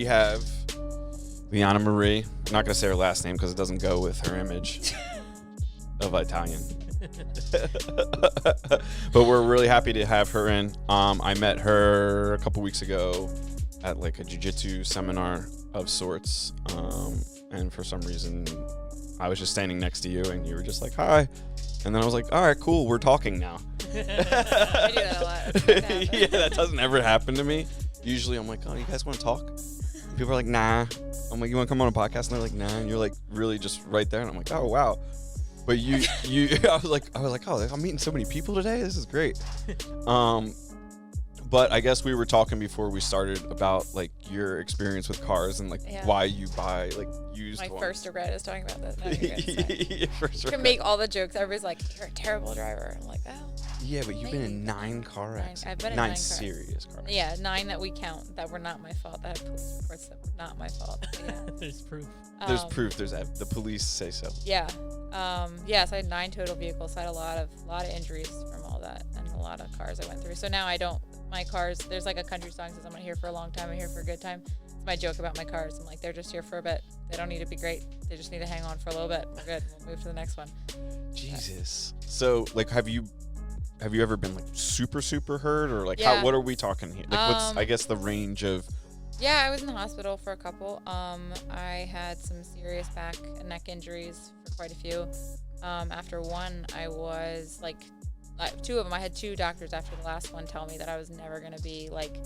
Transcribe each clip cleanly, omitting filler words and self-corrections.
we have Lianna Marie. I'm not going to say her last name because it doesn't go with her image of Italian. But we're really happy to have her in. I met her a couple weeks ago at like a jiu-jitsu seminar of sorts. And for some reason, I was just standing next to you and you were just like, hi. And then I was like, all right, cool. We're talking now. I do that a lot. Yeah, that doesn't ever happen to me. Usually I'm like, oh, you guys want to talk? And people are like, nah. I'm like, you want to come on a podcast? And they're like, nah. And you're like really just right there. And I'm like, oh, wow. But I was like, oh, I'm meeting so many people today. This is great. But I guess we were talking before we started about like your experience with cars and like why you buy like used My ones. first regret is talking about that. No, you're good. Your first You can regret. make all the jokes. Everybody's like, you're a terrible driver. I'm like, oh. Yeah, but you've been in 9 car accidents. I've been in 9 9 serious car accidents. Yeah, 9 that we count that were not my fault. That had police reports that were not my fault. But yeah. There's proof. There's proof. The police say so. Yeah. Yeah, so I had 9 total vehicles. So I had a lot of injuries from all that and a lot of cars I went through. So now my cars, there's like a country song that says I'm not here for a long time, I'm here for a good time. It's my joke about my cars. I'm like, they're just here for a bit. They don't need to be great. They just need to hang on for a little bit. We're good. We'll move to the next one. Jesus. So like, have you ever been like super hurt or like Yeah. what are we talking here? Like what's I guess the range of? Yeah, I was in the hospital for a couple. I had some serious back and neck injuries for quite a few. After one, I was like, 2 of them, I had 2 doctors after the last one tell me that I was never going to be like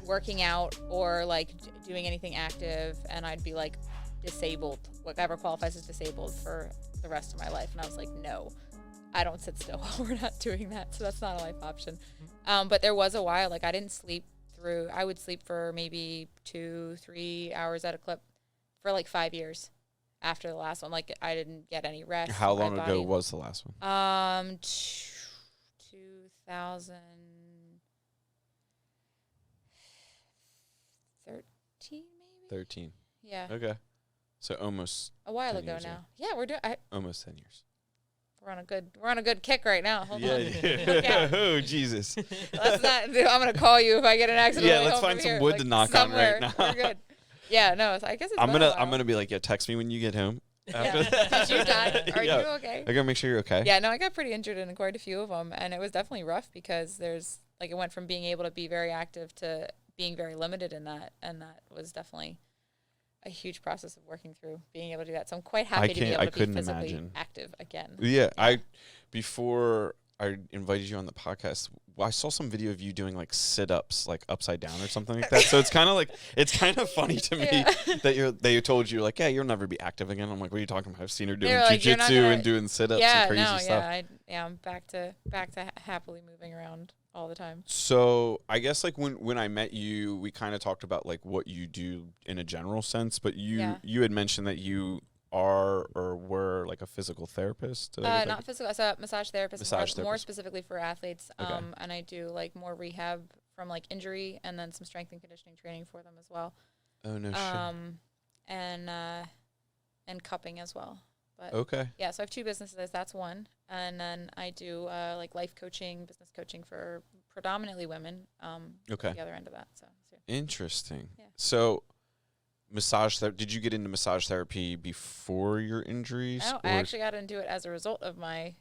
working out or like doing anything active, and I'd be like disabled, whatever qualifies as disabled for the rest of my life. And I was like, no, I don't sit still. We're not doing that. So that's not a life option. But there was a while, like I didn't sleep through, I would sleep for maybe 2-3 hours at a clip for like 5 years after the last one. Like I didn't get any rest. How long ago was the last one? 2013 maybe. 13. Yeah. Okay. So almost A while 10 ago years now. ago. Yeah, we're doing. Almost 10 years. We're on a good kick right now. Hold on. Yeah. Oh Jesus. Let's not. I'm gonna call you if I get an accident. Yeah, on the way let's home find from some here. wood Like, to knock on right now. We're good. Yeah. No. I guess it's. I'm been a gonna while. be like, yeah, text me when you get home. After Yeah. Did you die? Are Yeah. you okay? I gotta make sure you're okay. Yeah, no, I got pretty injured in quite a few of them, and it was definitely rough because there's like it went from being able to be very active to being very limited in that, and that was definitely a huge process of working through being able to do that. So I'm quite happy to be able to be physically active again. Yeah, before I invited you on the podcast, I saw some video of you doing like sit-ups, like upside down or something like that. So it's kind of funny to me that they told you like, yeah, you'll never be active again. I'm like, what are you talking about? I've seen her doing jiu-jitsu and doing sit-ups and crazy stuff. Yeah, I'm back to happily moving around all the time. So I guess like when I met you, we kind of talked about like what you do in a general sense, but you had mentioned that you are or were like a physical therapist. Not physical. I'm a massage therapist. More specifically for athletes. And I do like more rehab from like injury and then some strength and conditioning training for them as well. Oh no shit. And cupping as well. But okay. Yeah, so I have 2 businesses. That's one, and then I do like life coaching, business coaching for predominantly women. Okay. The other end of that. So interesting. Yeah. So massage did you get into massage therapy before your injuries? I actually got into it as a result of my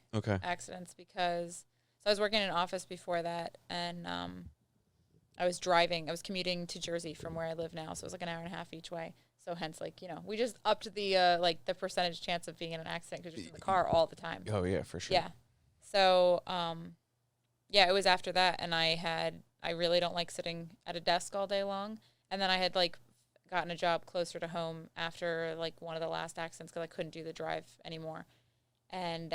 accidents because I was working in an office before that, and I was commuting to Jersey from where I live now, so it was like an hour and a half each way. So hence, like, we just upped the like the percentage chance of being in an accident because you're in the car all the time. Oh yeah, for sure. Yeah. So it was after that, and I really don't like sitting at a desk all day long, and then I had like gotten a job closer to home after like one of the last accidents because I couldn't do the drive anymore, and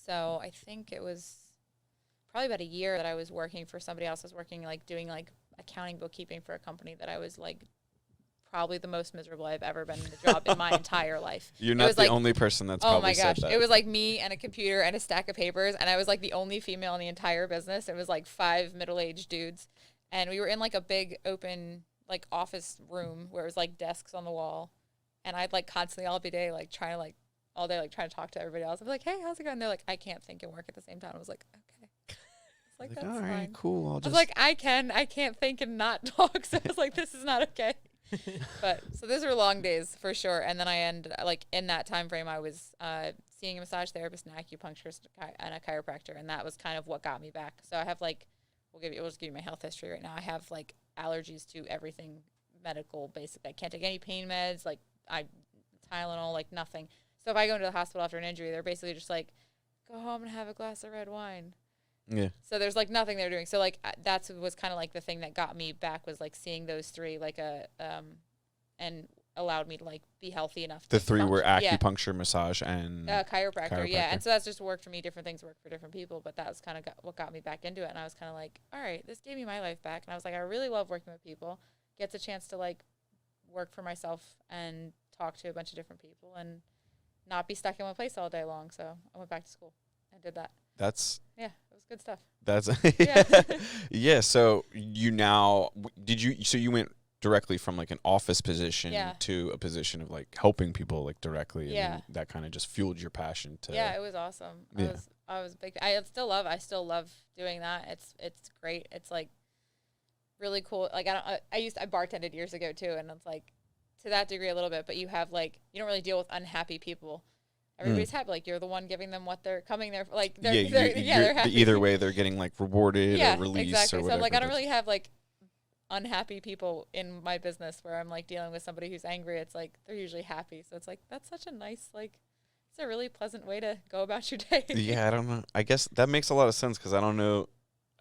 so I think it was probably about a year that I was working for somebody else. I was working like doing like accounting, bookkeeping for a company that I was like probably the most miserable I've ever been in the job in my entire life. You're not the only person that's probably said that. It was like me and a computer and a stack of papers, and I was like the only female in the entire business. It was like 5 middle-aged dudes, and we were in like a big open like office room where it was like desks on the wall, and I'd like constantly all day like trying to talk to everybody else. I'd be like, hey, how's it going? And they're like, I can't think and work at the same time. I was like, okay. like, Like, that's all right, fine. cool. I'll I just was like, I can't think and not talk. So I was like, this is not okay. But so those were long days for sure. And then I ended like in that time frame, I was seeing a massage therapist, an acupuncturist, and a chiropractor, and that was kind of what got me back. So I have like, we'll just give you my health history right now. I have like allergies to everything medical, basically. I can't take any pain meds, like Tylenol, like nothing. So if I go into the hospital after an injury, they're basically just like, go home and have a glass of red wine. yeah. So there's like nothing they're doing. So like that's was kind of like the thing that got me back was like seeing those three like and allowed me to like be healthy enough. The to three were function. acupuncture, massage, and Chiropractor. Yeah, and so that's just worked for me. Different things work for different people, but that was kind of what got me back into it. And I was kind of like, all right, this gave me my life back. And I was like, I really love working with people. Gets a chance to like work for myself and talk to a bunch of different people and not be stuck in one place all day long. So I went back to school and did that. Yeah, it was good stuff. That's Yeah. yeah. So you now so you went directly from like an office position to a position of like helping people like directly. Yeah. And that kind of just fueled your passion to. Yeah, it was awesome. Yeah. I was big. I still love doing that. It's great. It's like really cool. Like I bartended years ago too, and it's like to that degree a little bit, but you have like you don't really deal with unhappy people. Everybody's happy. Like you're the one giving them what they're coming there for. Like they're happy. Either way, they're getting like rewarded or released exactly. or whatever. So like I don't really have like unhappy people in my business where I'm like dealing with somebody who's angry. It's like they're usually happy. So it's like that's such a nice like it's a really pleasant way to go about your day. Yeah, I don't know. I guess that makes a lot of sense because I don't know.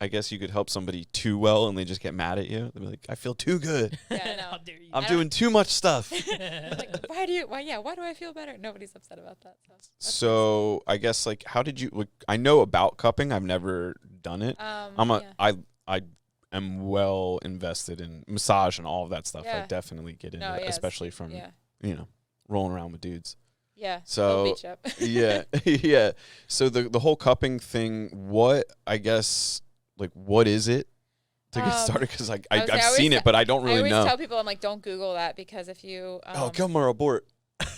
I guess you could help somebody too well and they just get mad at you. They'll be like, I feel too good. Yeah, I know. How dare you? I'm doing too much stuff. Like, why do I feel better? Nobody's upset about that. So I guess like how did you like, I know about cupping. I've never done it. I am well invested in massage and all of that stuff. Yeah. I definitely get into it, especially from rolling around with dudes. Yeah. So beat you up. yeah. Yeah. So the whole cupping thing, what is it to get started? Because like I've seen it, but I don't really know. I always tell people, I'm like, don't Google that because if you come or abort.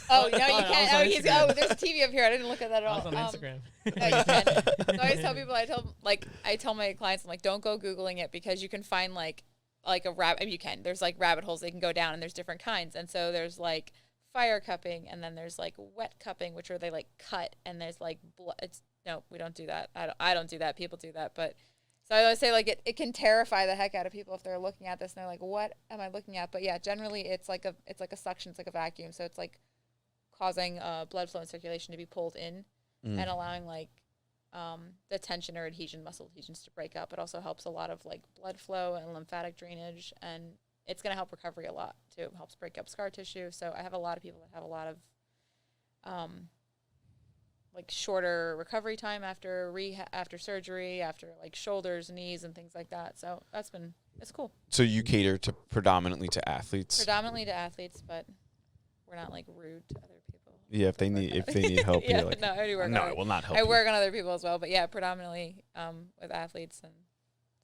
Oh no, you can't. There's TV up here. I didn't look at that at all. I was on Instagram. No, you can. So I always tell people. I tell my clients, I'm like, don't go Googling it because you can find like a rabbit. I mean, you can. There's like rabbit holes they can go down, and there's different kinds. And so there's like fire cupping, and then there's like wet cupping, which are they like cut, and there's like blood. No, we don't do that. I don't do that. People do that, but. So I always say, like, it can terrify the heck out of people if they're looking at this and they're like, what am I looking at? But, yeah, generally it's like a suction. It's like a vacuum. So it's, like, causing blood flow and circulation to be pulled in and allowing, like, the tension or muscle adhesions to break up. It also helps a lot of, like, blood flow and lymphatic drainage. And it's going to help recovery a lot, too. It helps break up scar tissue. So I have a lot of people that have a lot of like shorter recovery time after surgery, after like shoulders, knees, and things like that. So it's cool. So you cater to predominantly to athletes? Predominantly to athletes, but we're not like rude to other people. Yeah, if they need help, yeah, you're like, no, I do work. No, it will not help. I work on other people as well, but yeah, predominantly with athletes, and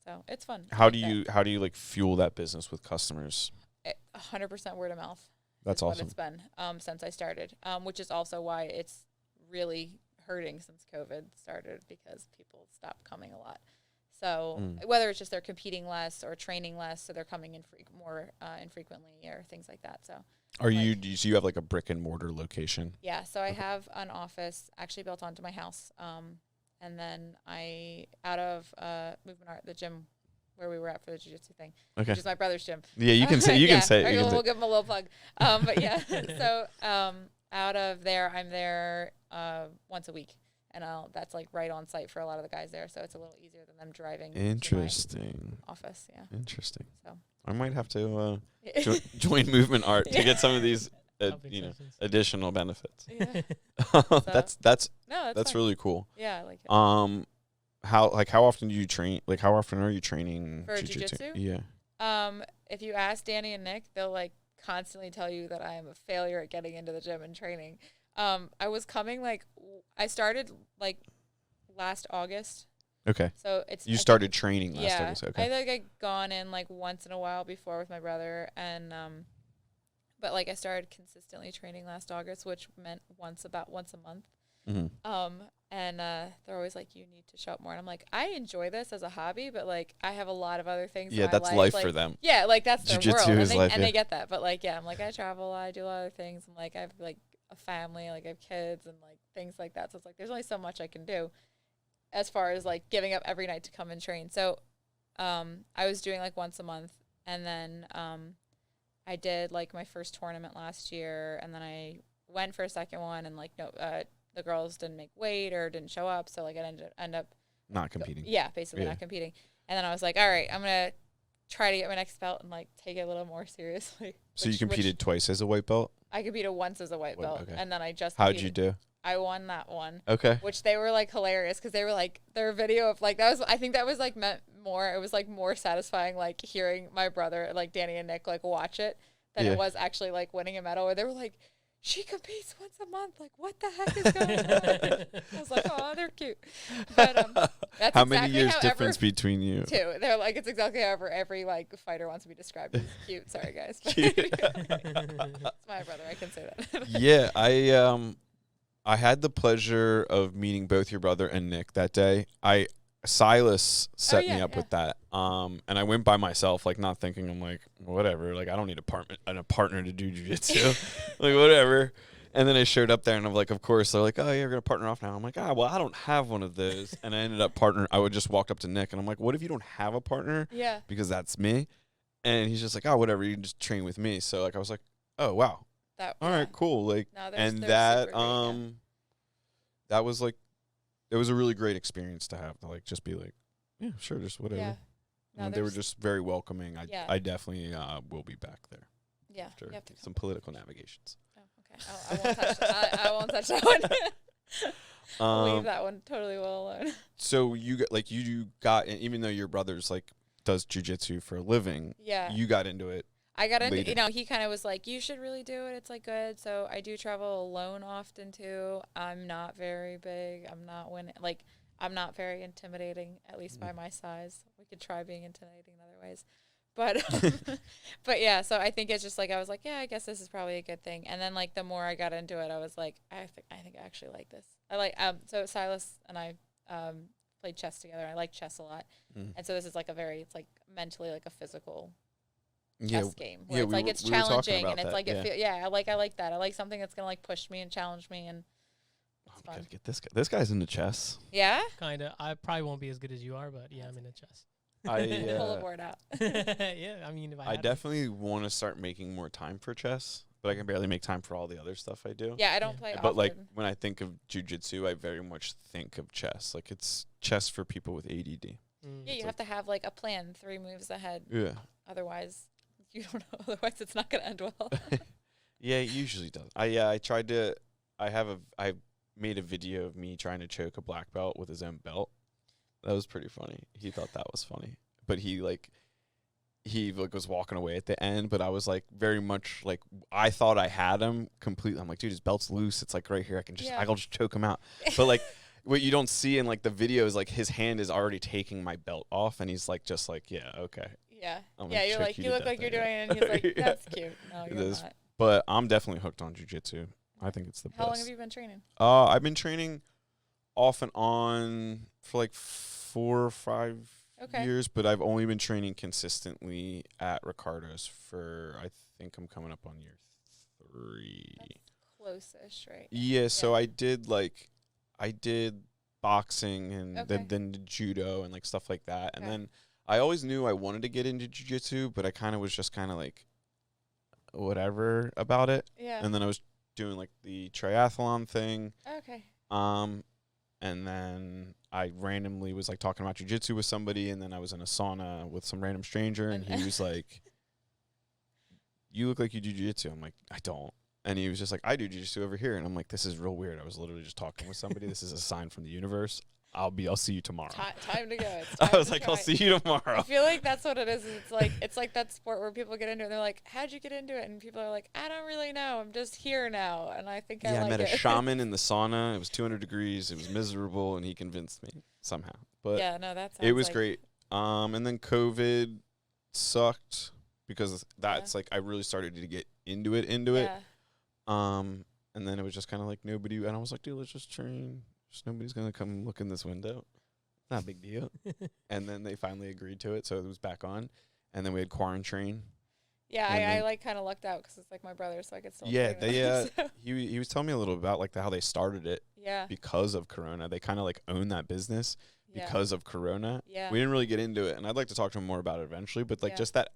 so it's fun. How do you like fuel that business with customers? 100% word of mouth. That's awesome. What it's been since I started, which is also why it's really hurting since COVID started because people stopped coming a lot. So whether it's just they're competing less or training less, so they're coming in more infrequently or things like that. So do you have like a brick and mortar location? Yeah, so I have an office actually built onto my house, and then out of Movement Art, the gym where we were at for the jiu-jitsu thing, which is my brother's gym. Yeah, you can say you can say. We'll give him a little plug. But yeah, so out of there, I'm there once a week, and that's like right on site for a lot of the guys there, so it's a little easier than them driving. Interesting. To my office, yeah. Interesting. So I might have to join Movement Art to get some of these additional benefits. Yeah. That's really cool. Yeah, I like it. How often do you train? Like how often are you training for jiu-jitsu? Yeah. If you ask Danny and Nick, they'll like constantly tell you that I am a failure at getting into the gym and training. I was coming I started like last August. Okay. So you started training last yeah, August. Okay. I think I'd gone in like once in a while before with my brother, and but like I started consistently training last August, which meant about once a month. Mm-hmm. And they're always like, you need to show up more. And I'm like, I enjoy this as a hobby, but like I have a lot of other things. Yeah, in my that's life. life like, for them. Yeah, like that's their Jiu-jitsu world, is life, and yeah. they get that. But like, yeah, I'm like, I travel, I do other things. I'm like, I have like a family, like I have kids and like things like that. So it's like there's only so much I can do as far as like giving up every night to come and train. So I was doing like once a month, and then I did like my first tournament last year, and then I went for a second one, and like the girls didn't make weight or didn't show up, so like I end up Not competing. basically not competing. And then I was like, all right, I'm gonna try to get my next belt and like take it a little more seriously. So you competed twice as a white belt? I competed once as a white belt, okay. and then I just How'd you do? I won that one. Okay. Which they were like hilarious because they were like their video of like I think that was like meant more. It was like more satisfying like hearing my brother like Danny and Nick like watch it than it was actually like winning a medal. Where they were like, she competes once a month. Like, what the heck is going on? I was like, oh, they're cute. But that's how exactly many years difference between you? 2. They're like, it's exactly however every like fighter wants to be described as cute. Sorry, guys. Cute. It's my brother. I can say that. Yeah, I had the pleasure of meeting both your brother and Nick that day. Silas set me up with that. And I went by myself, like not thinking. I'm like, whatever. Like I don't need a partner to do jiu-jitsu. Like whatever. And then I showed up there, and I'm like, of course. They're like, oh, you're gonna partner off now. I'm like, well, I don't have one of those. And I ended up partnering. I would just walked up to Nick, and I'm like, what if you don't have a partner? Yeah. Because that's me. And he's just like, oh, whatever. You can just train with me. So like I was like, oh wow. All right, cool. Like, no, and they're that super great, that was like. It was a really great experience to have to like just be like, yeah, sure, just whatever. Yeah. No, And they were just very welcoming. I definitely will be back there. Yeah. After You have to some political navigations. Oh, okay. I won't touch. I won't touch that one. I'll leave that one totally well alone. So you got even though your brother's like does jujitsu for a living. Yeah. You got into it. I got into, he kind of was like, you should really do it. It's like good. So I do travel alone often too. I'm not very big. I'm not very intimidating, at least by my size. We could try being intimidating in other ways. But, but yeah, so I think it's just like, I was like, yeah, I guess this is probably a good thing. And then like, the more I got into it, I was like, I think I actually like this. I like, so Silas and I, played chess together. I like chess a lot. And so this is like it's like mentally like a physical chess game where it's like it's challenging and it's like I like that. I like something that's gonna like push me and challenge me, and it's fun. Gotta get this guy. This guy's into chess. Yeah, kinda. I probably won't be as good as you are, but yeah, I'm into chess. Pull the board out. Yeah, I mean, if I definitely want to start making more time for chess, but I can barely make time for all the other stuff I do. Yeah, I don't play. But often. like when I think of jiu-jitsu, I very much think of chess. Like it's chess for people with ADD. Yeah, you have to have like a plan, 3 moves ahead. Yeah. Otherwise, you don't know. Otherwise, it's not gonna end well. Yeah, it usually does. I made a video of me trying to choke a black belt with his own belt. That was pretty funny. He thought that was funny, but he was walking away at the end. But I was like very much like I thought I had him completely. I'm like, dude, his belt's loose. It's like right here. I'll just choke him out. But like what you don't see in like the video is like his hand is already taking my belt off, and he's like just like yeah, okay. Yeah. Yeah, you're like, you look like you're doing it, and he's like, that's cute. No, you're not. But I'm definitely hooked on jiu-jitsu. I think it's the best. How long have you been training? I've been training off and on for like 4 or 5 years, but I've only been training consistently at Ricardo's for, I think I'm coming up on year 3. That's close-ish, right? Yeah, so I did boxing and then judo and like stuff like that. And then I always knew I wanted to get into jiu-jitsu, but I kind of was just kind of like whatever about it. Yeah. And then I was doing like the triathlon thing. Okay. And then I randomly was like talking about jiu-jitsu with somebody, and then I was in a sauna with some random stranger, and he was like, you look like you do jiu-jitsu. I'm like, I don't. And he was just like, I do jiu-jitsu over here. And I'm like, this is real weird. I was literally just talking with somebody. This is a sign from the universe. I'll see you tomorrow. Time to go. I was like, I'll see you tomorrow. I feel like that's what it is. It's like that sport where people get into it and they're like, how'd you get into it? And people are like, I don't really know. I'm just here now. And I think I like it. I met a shaman in the sauna. It was 200 degrees. It was miserable, and he convinced me somehow. But yeah, no, that's it was great. And then COVID sucked because that's like I really started to get into it. And then it was just kind of like nobody. And I was like, dude, let's just train. Just nobody's gonna come look in this window. Not a big deal. And then they finally agreed to it, so it was back on. And then we had quarantine. Yeah, And I then- like kind of lucked out because it's like my brother, so I could still. Yeah, play they with him, so- he was telling me a little about like how they started it Yeah. because of Corona. They kind of like own that business Yeah. because of Corona. Yeah. We didn't really get into it, and I'd like to talk to him more about it eventually. But like Yeah. just that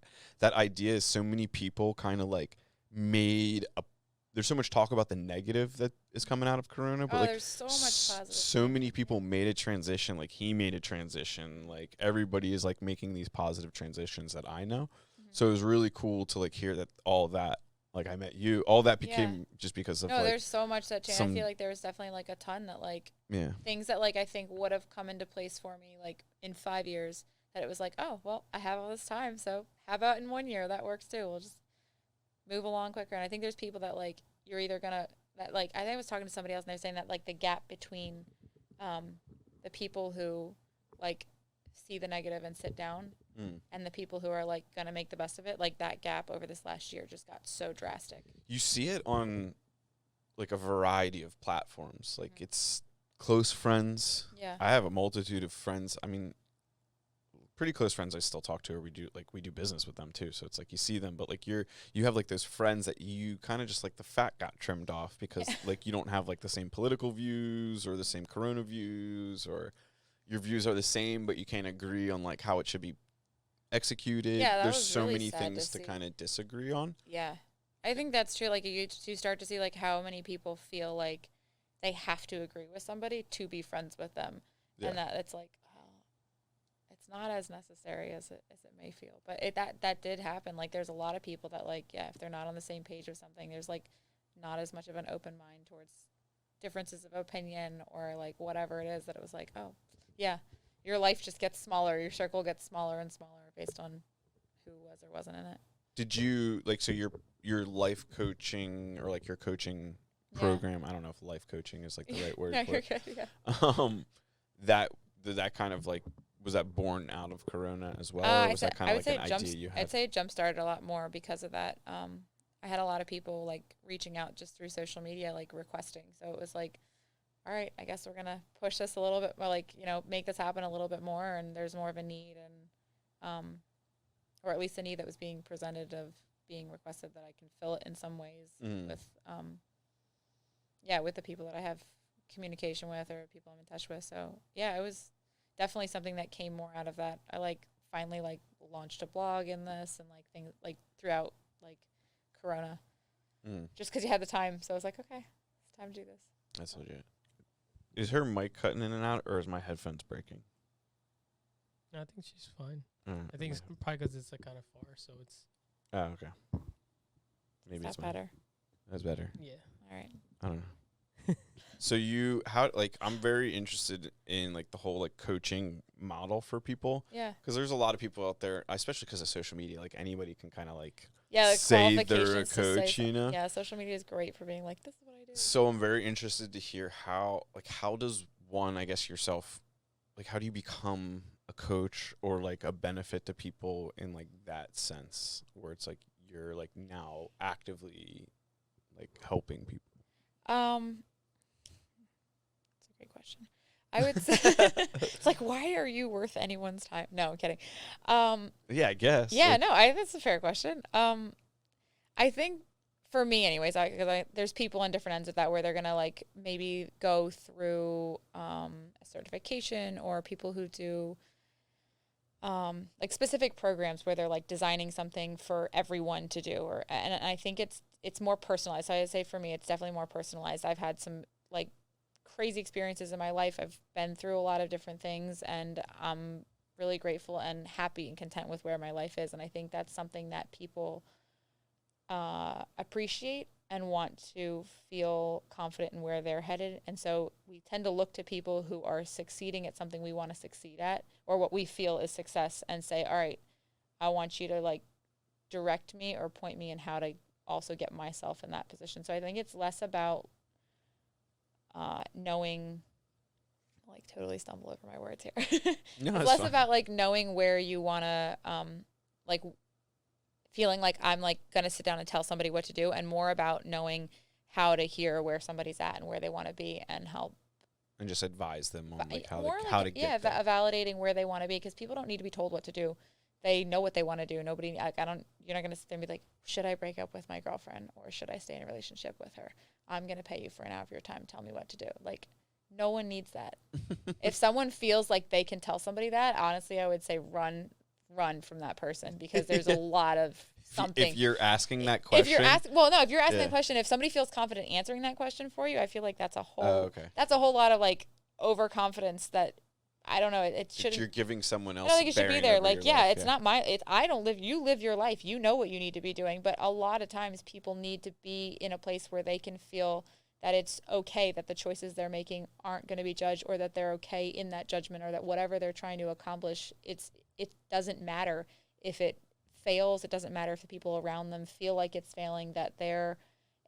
idea is so many people kind of like made a. There's so much talk about the negative that is coming out of Corona, but Oh, like there's so much positive. so many people made a transition. Like he made a transition. Like everybody is like making these positive transitions that I know. Mhm. So it was really cool to like hear that all that. Like I met you, all that Yeah. became just because of No, like there's so much that changed. I some- feel like there was definitely like a ton that like yeah. things that like I think would have come into place for me like in 5 years that it was like, oh, well, I have all this time, so how about in 1 year? That works too. We'll just move along quicker. And I think there's people that like you're either gonna that like I think I was talking to somebody else and they were saying that like the gap between the people who like see the negative and sit down and the people who are like gonna make the best of it, like that gap over this last year just got so drastic. You see it on like a variety of platforms. Like it's close friends. Yeah. I have a multitude of friends. I mean, pretty close friends I still talk to, or we do business with them too. So it's like you see them, but like you have like those friends that you kind of just like the fat got trimmed off because like you don't have like the same political views or the same Corona views, or your views are the same, but you can't agree on like how it should be executed. Yeah, that There's was so really many sad things to to see. kind of disagree on. Yeah. I think that's true. Like you start to see like how many people feel like they have to agree with somebody to be friends with them. Yeah. And that it's like, oh, it's not as necessary as it may feel. But that did happen. Like there's a lot of people that like, yeah, if they're not on the same page of something, there's like not as much of an open mind towards differences of opinion or like whatever it is that it was like, oh, yeah, your life just gets smaller. Your circle gets smaller and smaller based on who was or wasn't in it. Did you like so your life coaching or like your coaching Yeah. program? I don't know if life coaching is like the right word. No, for you're it. good, yeah. That kind of like was that born out of Corona as well, or was that kind I of would like say an it idea you had? I'd say it jump started a lot more because of that. I had a lot of people like reaching out just through social media, like requesting. So it was like, all right, I guess we're gonna push this a little bit more, like make this happen a little bit more, and there's more of a need, and or at least a need that was being presented of being requested that I can fill it in some ways with with the people that I have communication with or people I'm in touch with. So yeah, it was definitely something that came more out of that. I like finally like launched a blog in this and like things like throughout like Corona just because you had the time. So I was like, okay, it's time to do this. That's legit. Is her mic cutting in and out, or is my headphones breaking? No, I think she's fine. Mm, I think it's probably because it's like kind of far, so it's Oh, okay. Maybe Is it's that mine. better? That's better. yeah. All right. I don't know. So I'm very interested in like the whole like coaching model for people, Yeah. because there's a lot of people out there, especially because of social media. Like anybody can kind of like Yeah. Like say they're a qualifications to say coach, you know. Yeah. Social media is great for being like, this is what I do. So I'm very interested to hear how does one, I guess yourself, like how do you become a coach or like a benefit to people in like that sense where it's like you're like now actively like helping people? That's a great question. I would say it's like, why are you worth anyone's time? No, I'm kidding. Yeah, I guess. Yeah, like, no, that's a fair question. I think for me, anyways, there's people on different ends of that where they're gonna like maybe go through a certification, or people who do like specific programs where they're like designing something for everyone to do, and I think it's more personalized. So I'd say for me, it's definitely more personalized. I've had some like crazy experiences in my life. I've been through a lot of different things, and I'm really grateful and happy and content with where my life is. And I think that's something that people appreciate and want to feel confident in where they're headed. And so we tend to look to people who are succeeding at something we want to succeed at, or what we feel is success, and say, all right, I want you to like direct me or point me in how to also get myself in that position. So I think it's less about knowing, like totally stumble over my words here. No, It's less about like knowing where you want to, like feeling like I'm like going to sit down and tell somebody what to do, and more about knowing how to hear where somebody's at and where they want to be, and help and just advise them on like how more to, like, how to get there. validating where they want to be, because people don't need to be told what to do. They know what they want to do. Nobody, like, you're not going to sit there and be like, should I break up with my girlfriend or should I stay in a relationship with her? I'm going to pay you for an hour of your time. Tell me what to do. Like, no one needs that. If someone feels like they can tell somebody that, honestly, I would say run from that person, because there's a lot of something. If you're asking that question. If you're asking that question, if somebody feels confident answering that question for you, I feel like that's a whole, that's a whole lot of like overconfidence that, I don't know. It shouldn't. You're giving someone else. I don't think it should be there. Like, yeah, life, it's not my. I don't live. You live your life. You know what you need to be doing. But a lot of times, people need to be in a place where they can feel that it's okay, that the choices they're making aren't going to be judged, or that they're okay in that judgment, or that whatever they're trying to accomplish, it doesn't matter if it fails. It doesn't matter if the people around them feel like it's failing. That they're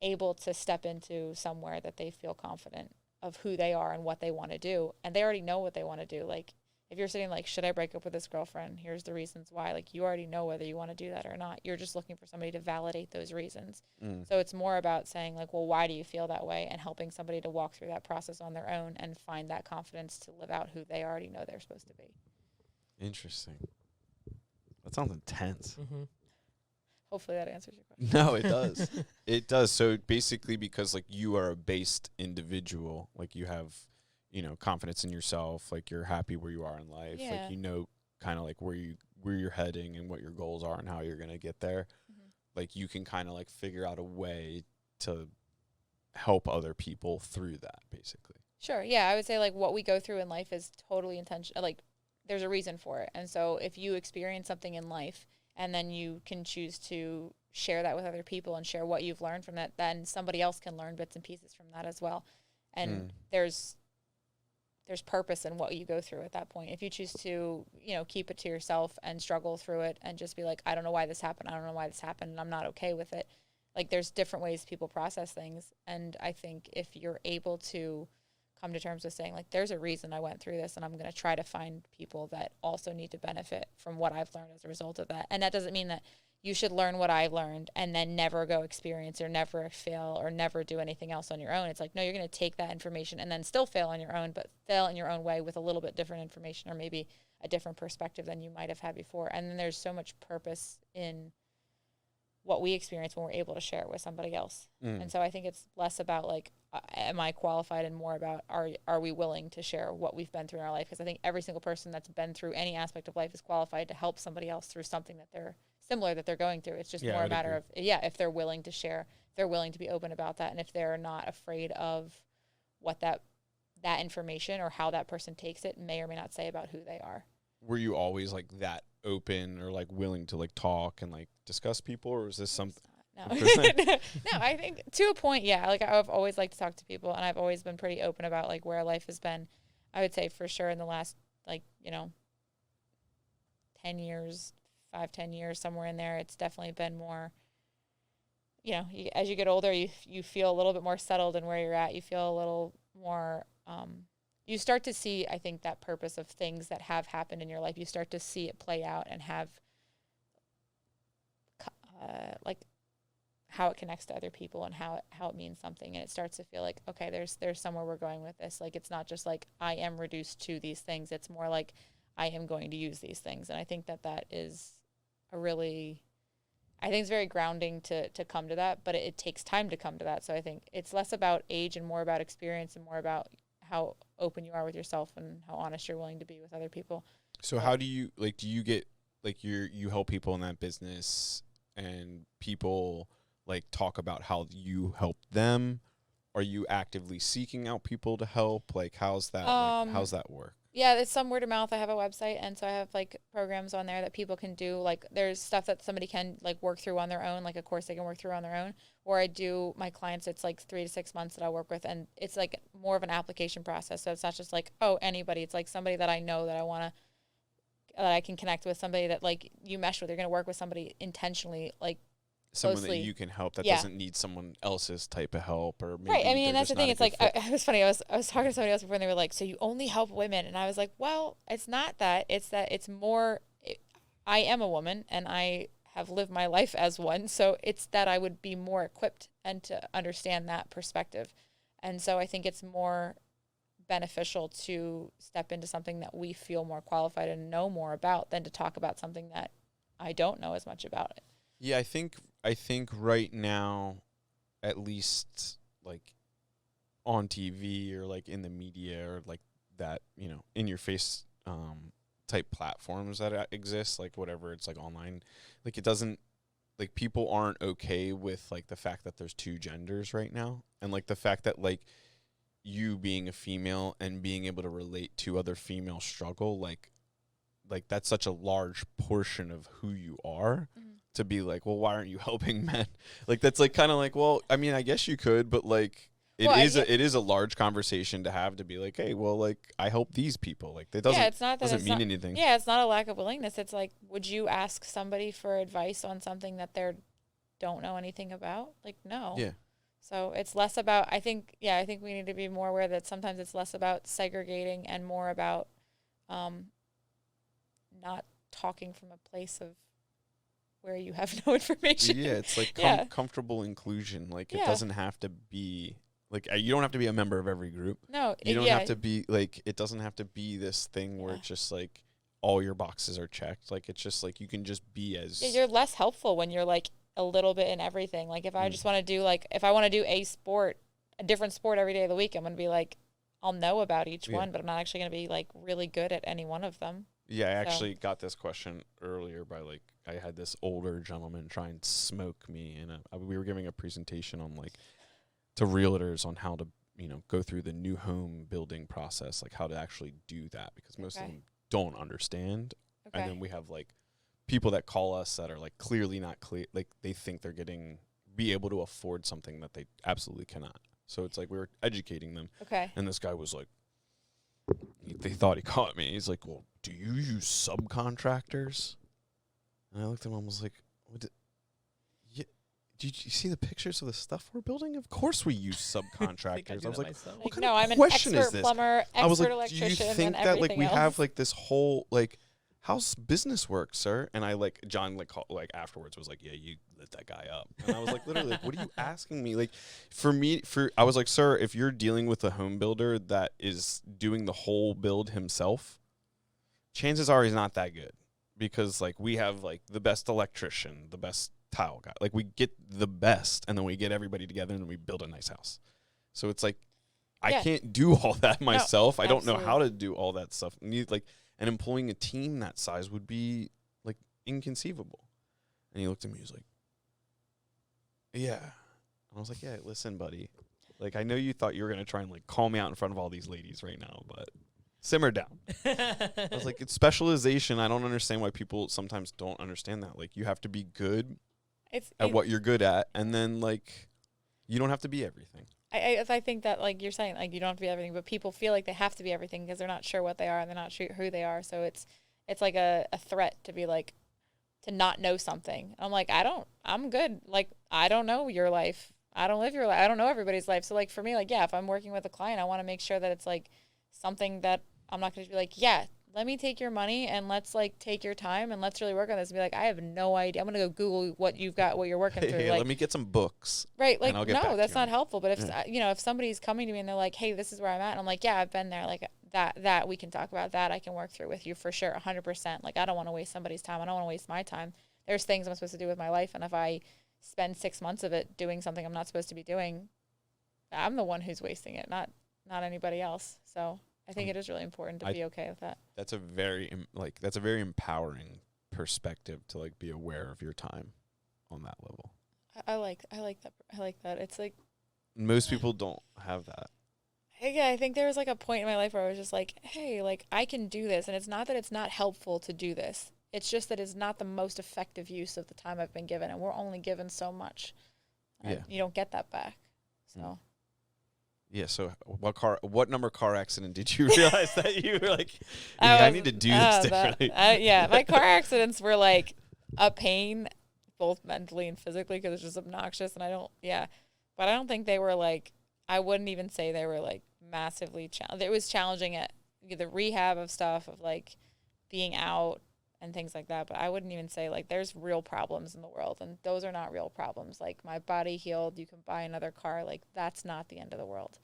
able to step into somewhere that they feel confident of who they are and what they want to do, and they already know what they want to do. Like, if you're sitting like, should I break up with this girlfriend? Here's the reasons why. Like, you already know whether you want to do that or not. You're just looking for somebody to validate those reasons. So it's more about saying like, well, why do you feel that way, and helping somebody to walk through that process on their own and find that confidence to live out who they already know they're supposed to be. Interesting. That sounds intense. Mm-hmm. Hopefully that answers your question. No, it does. It does. So basically, because like you are a based individual, like you have, confidence in yourself, like you're happy where you are in life, Yeah. like kind of like where you're heading and what your goals are and how you're gonna get there. Like you can kind of like figure out a way to help other people through that, basically. Sure. Yeah, I would say like what we go through in life is totally intentional. Like, there's a reason for it. And so if you experience something in life and then you can choose to share that with other people and share what you've learned from that, then somebody else can learn bits and pieces from that as well. And there's purpose in what you go through at that point. If you choose to, keep it to yourself and struggle through it and just be like, I don't know why this happened. I don't know why this happened, and I'm not okay with it. Like, there's different ways people process things. And I think if you're able to come to terms with saying, like, there's a reason I went through this, and I'm going to try to find people that also need to benefit from what I've learned as a result of that. And that doesn't mean that you should learn what I've learned and then never go experience or never fail or never do anything else on your own. It's like, no, you're going to take that information and then still fail on your own, but fail in your own way with a little bit different information or maybe a different perspective than you might have had before. And then there's so much purpose in what we experience when we're able to share it with somebody else. And so I think it's less about like, am I qualified, and more about are we willing to share what we've been through in our life? Because I think every single person that's been through any aspect of life is qualified to help somebody else through something that they're similar that they're going through. It's just more a matter of, if they're willing to share, if they're willing to be open about that, and if they're not afraid of what that information or how that person takes it may or may not say about who they are. Were you always like that open or like willing to like talk and like discuss people, or is this something? No. No, I think to a point, yeah. Like, I've always liked to talk to people, and I've always been pretty open about like where life has been. I would say for sure in the last 10 years, 5-10 years, somewhere in there, it's definitely been more, as you get older, you feel a little bit more settled in where you're at. You feel a little more, you start to see, I think, that purpose of things that have happened in your life. You start to see it play out and have, like, how it connects to other people and how it means something. And it starts to feel like, okay, there's somewhere we're going with this. Like, it's not just like I am reduced to these things. It's more like I am going to use these things. And I think that is I think it's very grounding to come to that, but it takes time to come to that. So I think it's less about age and more about experience and more about how open you are with yourself and how honest you're willing to be with other people. So how do you get, like, you help people in that business and people like talk about how you help them? Are you actively seeking out people to help? Like, how's that how's that work? Yeah, it's some word of mouth. I have a website, and so I have like programs on there that people can do. Like, there's stuff that somebody can like work through on their own, like a course they can work through on their own. Or I do my clients, it's like 3 to 6 months that I'll work with, and it's like more of an application process. So it's not just like, oh, anybody. It's like somebody that I know that I can connect with, somebody that like you mesh with. You're gonna work with somebody intentionally, like Someone closely. that you can help that doesn't need someone else's type of help, or maybe right. I mean, they're that's the just not thing. a It's good like fit. it was funny. I was talking to somebody else before, and they were like, "So you only help women?" And I was like, "Well, it's not that. It's that it's more. I am a woman, and I have lived my life as one. So it's that I would be more equipped and to understand that perspective. And so I think it's more beneficial to step into something that we feel more qualified and know more about than to talk about something that I don't know as much about it. Yeah, I think right now, at least like on TV or like in the media or like that, you know, in your face type platforms that exist, like whatever, it's like online, like it doesn't, like people aren't okay with like the fact that there's two genders right now, and like the fact that like you being a female and being able to relate to other female struggle, like that's such a large portion of who you are, to be like, well, why aren't you helping men? Like that's like kind of like, well, I mean, I guess you could, but like it is a large conversation to have, to be like, hey, well, like I help these people. Like that doesn't mean anything. Yeah, it's not a lack of willingness. It's like, would you ask somebody for advice on something that they don't know anything about? Like, no. Yeah. So it's less about, I think we need to be more aware that sometimes it's less about segregating and more about not talking from a place of where you have no information. Yeah, it's like comfortable inclusion. Like it doesn't have to be like, you don't have to be a member of every group. No, you don't have to be like, it doesn't have to be this thing where it's just like all your boxes are checked. Like it's just like you can just be as you're less helpful when you're like a little bit in everything. Like if I just want to do like, if I want to do a different sport every day of the week, I'm going to be like, I'll know about each one, but I'm not actually going to be like really good at any one of them. Yeah, I actually got this question earlier by like, I had this older gentleman try and smoke me, and we were giving a presentation on like to realtors on how to, you know, go through the new home building process, like how to actually do that, because most of them don't understand. And then we have like people that call us that are like clearly not clear, like they think they're be able to afford something that they absolutely cannot. So it's like we were educating them. Okay. And this guy was like, they thought he caught me. He's like, well, do you use subcontractors? And I looked at him and was like, did you see the pictures of the stuff we're building? Of course we use subcontractors. I was like, what kind of question is this? Plumber, expert I was like, electrician, do you think that like we have like this whole like, how's business work, sir? And I like, John like afterwards was like, yeah, you lit that guy up. And I was like, literally, like, what are you asking me? Like I was like, sir, if you're dealing with a home builder that is doing the whole build himself, chances are he's not that good, because like we have like the best electrician, the best tile guy, like we get the best, and then we get everybody together and we build a nice house. So it's like, I can't do all that myself. No, I don't know how to do all that stuff. And employing a team that size would be like inconceivable. And he looked at me, he was like, yeah. And I was like, yeah, listen, buddy, like I know you thought you were going to try and like call me out in front of all these ladies right now, but simmer down. I was like, it's specialization. I don't understand why people sometimes don't understand that. Like you have to be good at what you're good at, and then like you don't have to be everything. I think that, like you're saying, like you don't have to be everything, but people feel like they have to be everything because they're not sure what they are and they're not sure who they are. So it's like a threat to be like, to not know something. I'm like, I'm good. Like, I don't know your life. I don't live your life. I don't know everybody's life. So like for me, like, yeah, if I'm working with a client, I want to make sure that it's like something that I'm not going to be like, yeah, let me take your money and let's like take your time and let's really work on this and be like, I have no idea. I'm going to go Google what you've got, what you're working through. Hey, like, let me get some books. Right. Like, no, that's not helpful. But if, if somebody's coming to me and they're like, hey, this is where I'm at. And I'm like, yeah, I've been there. Like that we can talk about that. I can work through with you for sure. 100%. Like, I don't want to waste somebody's time. I don't want to waste my time. There's things I'm supposed to do with my life. And if I spend 6 months of it doing something I'm not supposed to be doing, I'm the one who's wasting it, not anybody else. So I think it is really important to be okay with that. That's a very empowering perspective to like be aware of your time on that level. I like that. I like that. It's like most people don't have that. Yeah, I think there was like a point in my life where I was just like, hey, like I can do this, and it's not that it's not helpful to do this. It's just that it's not the most effective use of the time I've been given, and we're only given so much. Yeah. You don't get that back. So. Yeah, so what number car accident did you realize that you were like, I need to do this differently? My car accidents were like a pain, both mentally and physically, because it's just obnoxious, and but I don't think they were like, I wouldn't even say they were like massively challenging. It was challenging at the rehab of stuff, of like being out and things like that, but I wouldn't even say like there's real problems in the world, and those are not real problems. Like my body healed, you can buy another car, like that's not the end of the world.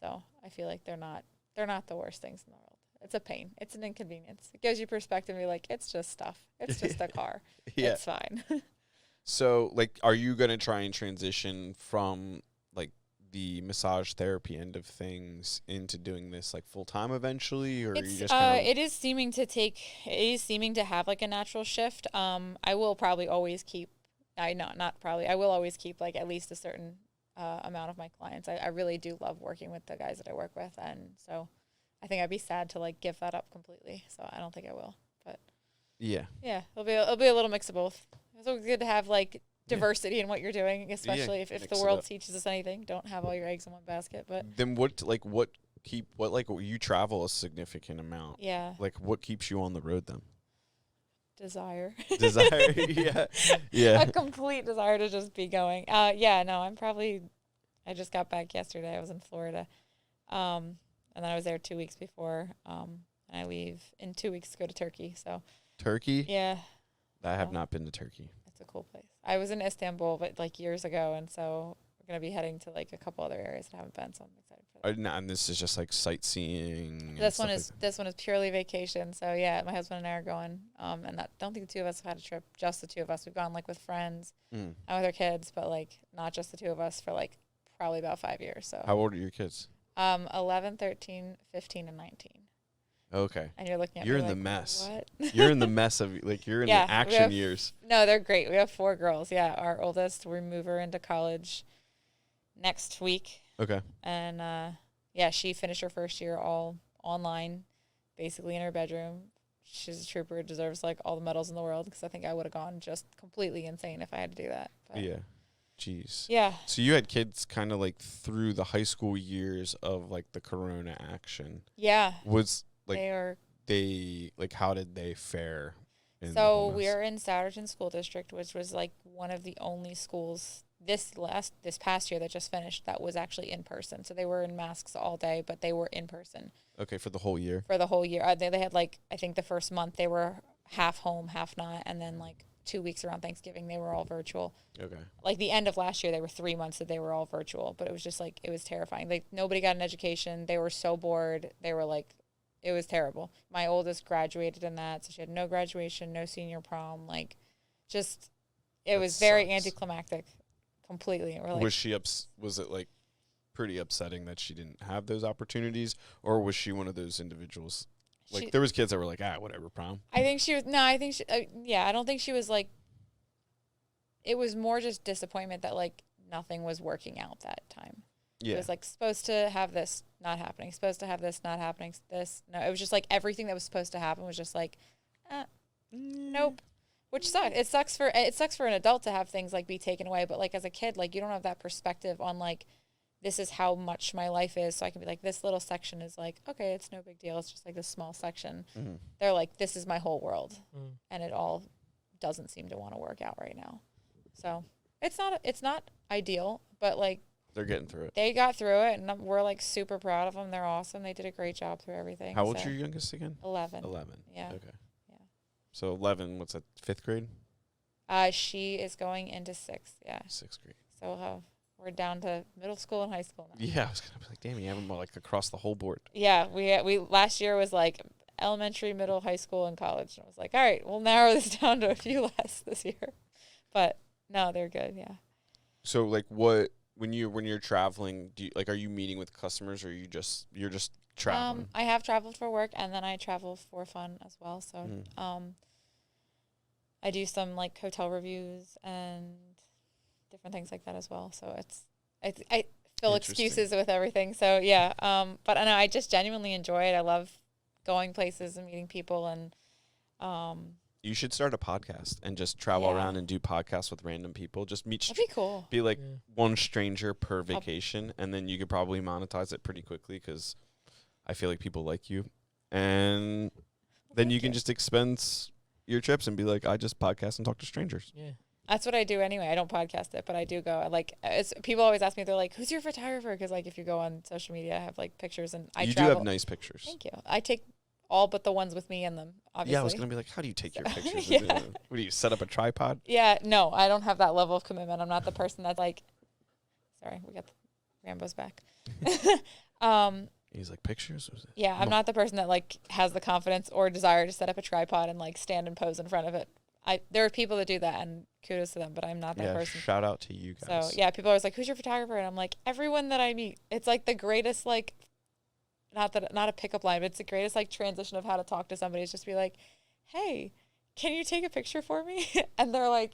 So I feel like they're not they're not the worst things in the world. It's a pain. It's an inconvenience. It gives you perspective and be like, it's just stuff. It's just a car. Yeah. It's fine. So, like, are you going to try and transition from, like, the massage therapy end of things into doing this, like, full-time eventually? Or are you just kind of... It is seeming to have, like, a natural shift. I will probably always keep, I will always keep, like, at least a certain amount of my clients. I really do love working with the guys that I work with. And so I think I'd be sad to, like, give that up completely. So I don't think I will. But Yeah. yeah, it'll be a little mix of both. It's always good to have, like, diversity in what you're doing, especially if the world teaches us anything. Don't have all your eggs in one basket. But then you travel a significant amount. Yeah. Like, what keeps you on the road then? Desire. Yeah. Yeah. A complete desire to just be going. I just got back yesterday. I was in Florida. And then I was there 2 weeks before. And I leave in 2 weeks to go to Turkey. So Turkey? yeah. I have not been to Turkey. It's a cool place. I was in Istanbul, but like years ago, and so we're gonna be heading to like a couple other areas that I haven't been, so I'm excited for that. And this is just like sightseeing. This one is purely vacation. So yeah, my husband and I are going. And don't think the two of us have had a trip, just the two of us. We've gone like with friends and with our kids, but like not just the two of us for like probably about 5 years. So how old are your kids? 11, 13, 15, and 19. Okay. And you're looking at you're me in like, the mess. What? You're in the mess of like you're in the action years. No, they're great. We have 4 girls. Yeah, our oldest, we move her into college next week. Okay. And she finished her first year all online, basically in her bedroom. She's a trooper, deserves like all the medals in the world, because I think I would have gone just completely insane if I had to do that. But yeah. Jeez. Yeah. So you had kids kind of like through the high school years of like the Corona action. Yeah. Was like how did they fare? So we're in Souderton School District, which was like one of the only schools this past year that just finished that was actually in person. So they were in masks all day, but they were in person. Okay, for the whole year. For the whole year, they had like I think the first month they were half home, half not, and then like 2 weeks around Thanksgiving they were all virtual. Okay. Like the end of last year, they were 3 months that they were all virtual, but it was just like it was terrifying. Like nobody got an education. They were so bored. They were like. It was terrible. My oldest graduated in that, so she had no graduation, no senior prom. Like, just it was very anticlimactic, completely. We're like, was it like pretty upsetting that she didn't have those opportunities, or was she one of those individuals? Like there was kids that were like, whatever, prom. I think she was. No, I think she. I don't think she was like. It was more just disappointment that like nothing was working out that time. Yeah. It was like supposed to have this, not happening. Supposed to have this, not happening. This, no. It was just like everything that was supposed to happen was just like, nope. Which sucks. It sucks for an adult to have things like be taken away, but like as a kid, like you don't have that perspective on like, this is how much my life is. So I can be like, this little section is like, okay, it's no big deal. It's just like this small section. Mm-hmm. They're like, this is my whole world, and it all doesn't seem to want to work out right now. So it's not ideal, but like. They're getting through it. They got through it, and we're, like, super proud of them. They're awesome. They did a great job through everything. How old's your youngest again? 11. 11. Yeah. Okay. Yeah. So 11, what's that, 5th grade? She is going into 6th, yeah. 6th grade. So we're down to middle school and high school now. Yeah, I was going to be like, damn, you have them like across the whole board. Yeah, we last year was, like, elementary, middle, high school, and college. And I was like, all right, we'll narrow this down to a few less this year. But, no, they're good, yeah. So, like, what... When you're traveling, are you meeting with customers, or you're just traveling? I have traveled for work, and then I travel for fun as well. So, I do some like hotel reviews and different things like that as well. So I fill excuses with everything. So yeah, but I know I just genuinely enjoy it. I love going places and meeting people, and you should start a podcast and just travel around and do podcasts with random people. Just meet. That'd be cool. Be like one stranger per vacation, and then you could probably monetize it pretty quickly because I feel like people like you, and then you can just expense your trips and be like, I just podcast and talk to strangers. Yeah. That's what I do anyway. I don't podcast it, but I do go. People always ask me, they're like, "Who's your photographer?" Because like if you go on social media, I have like pictures, and I travel. You do have nice pictures. Thank you. I take all but the ones with me in them, obviously. Yeah, I was going to be like, how do you take your pictures? Yeah. What do you, set up a tripod? Yeah, no, I don't have that level of commitment. I'm not the person that's like, sorry, we got the Rambo's back. He's like, pictures? Was it? Yeah, I'm not the person that like has the confidence or desire to set up a tripod and like stand and pose in front of it. There are people that do that, and kudos to them, but I'm not that person. Shout out to you guys. So yeah, people are always like, "Who's your photographer?" And I'm like, everyone that I meet. It's like the greatest like, not a pickup line, but it's the greatest like transition of how to talk to somebody. Is just be like, "Hey, can you take a picture for me?" And they're like,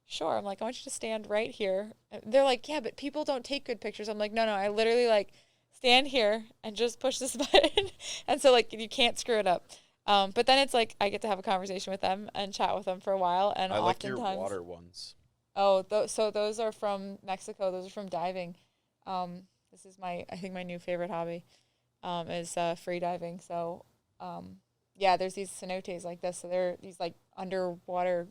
"Sure." I'm like, "I want you to stand right here." They're like, "Yeah, but people don't take good pictures." I'm like, "No, I literally like stand here and just push this button," and so like you can't screw it up. But then it's like I get to have a conversation with them and chat with them for a while. And I like oftentimes, your water ones. Oh, so those are from Mexico. Those are from diving. This is I think my new favorite hobby, is free diving. So, yeah, there's these cenotes like this. So they're these like underwater,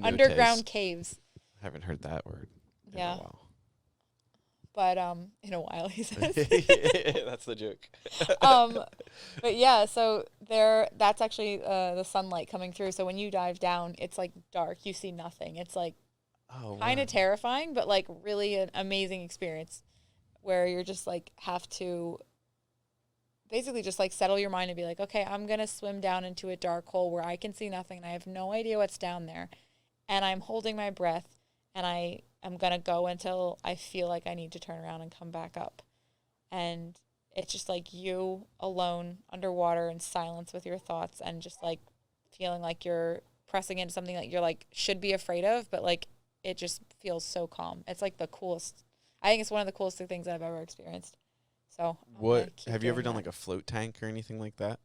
underground caves. I haven't heard that word in a while. But in a while, he says. That's the joke. But yeah, so that's actually the sunlight coming through. So when you dive down, it's like dark. You see nothing. It's like kind of terrifying, but like really an amazing experience where you're just like have to basically just like settle your mind and be like, okay, I'm going to swim down into a dark hole where I can see nothing and I have no idea what's down there. And I'm holding my breath and I'm going to go until I feel like I need to turn around and come back up. And it's just like you alone underwater in silence with your thoughts and just like feeling like you're pressing into something that you're like should be afraid of, but like it just feels so calm. It's like the coolest. I think it's one of the coolest things I've ever experienced. So what have you ever done, like a float tank or anything like that?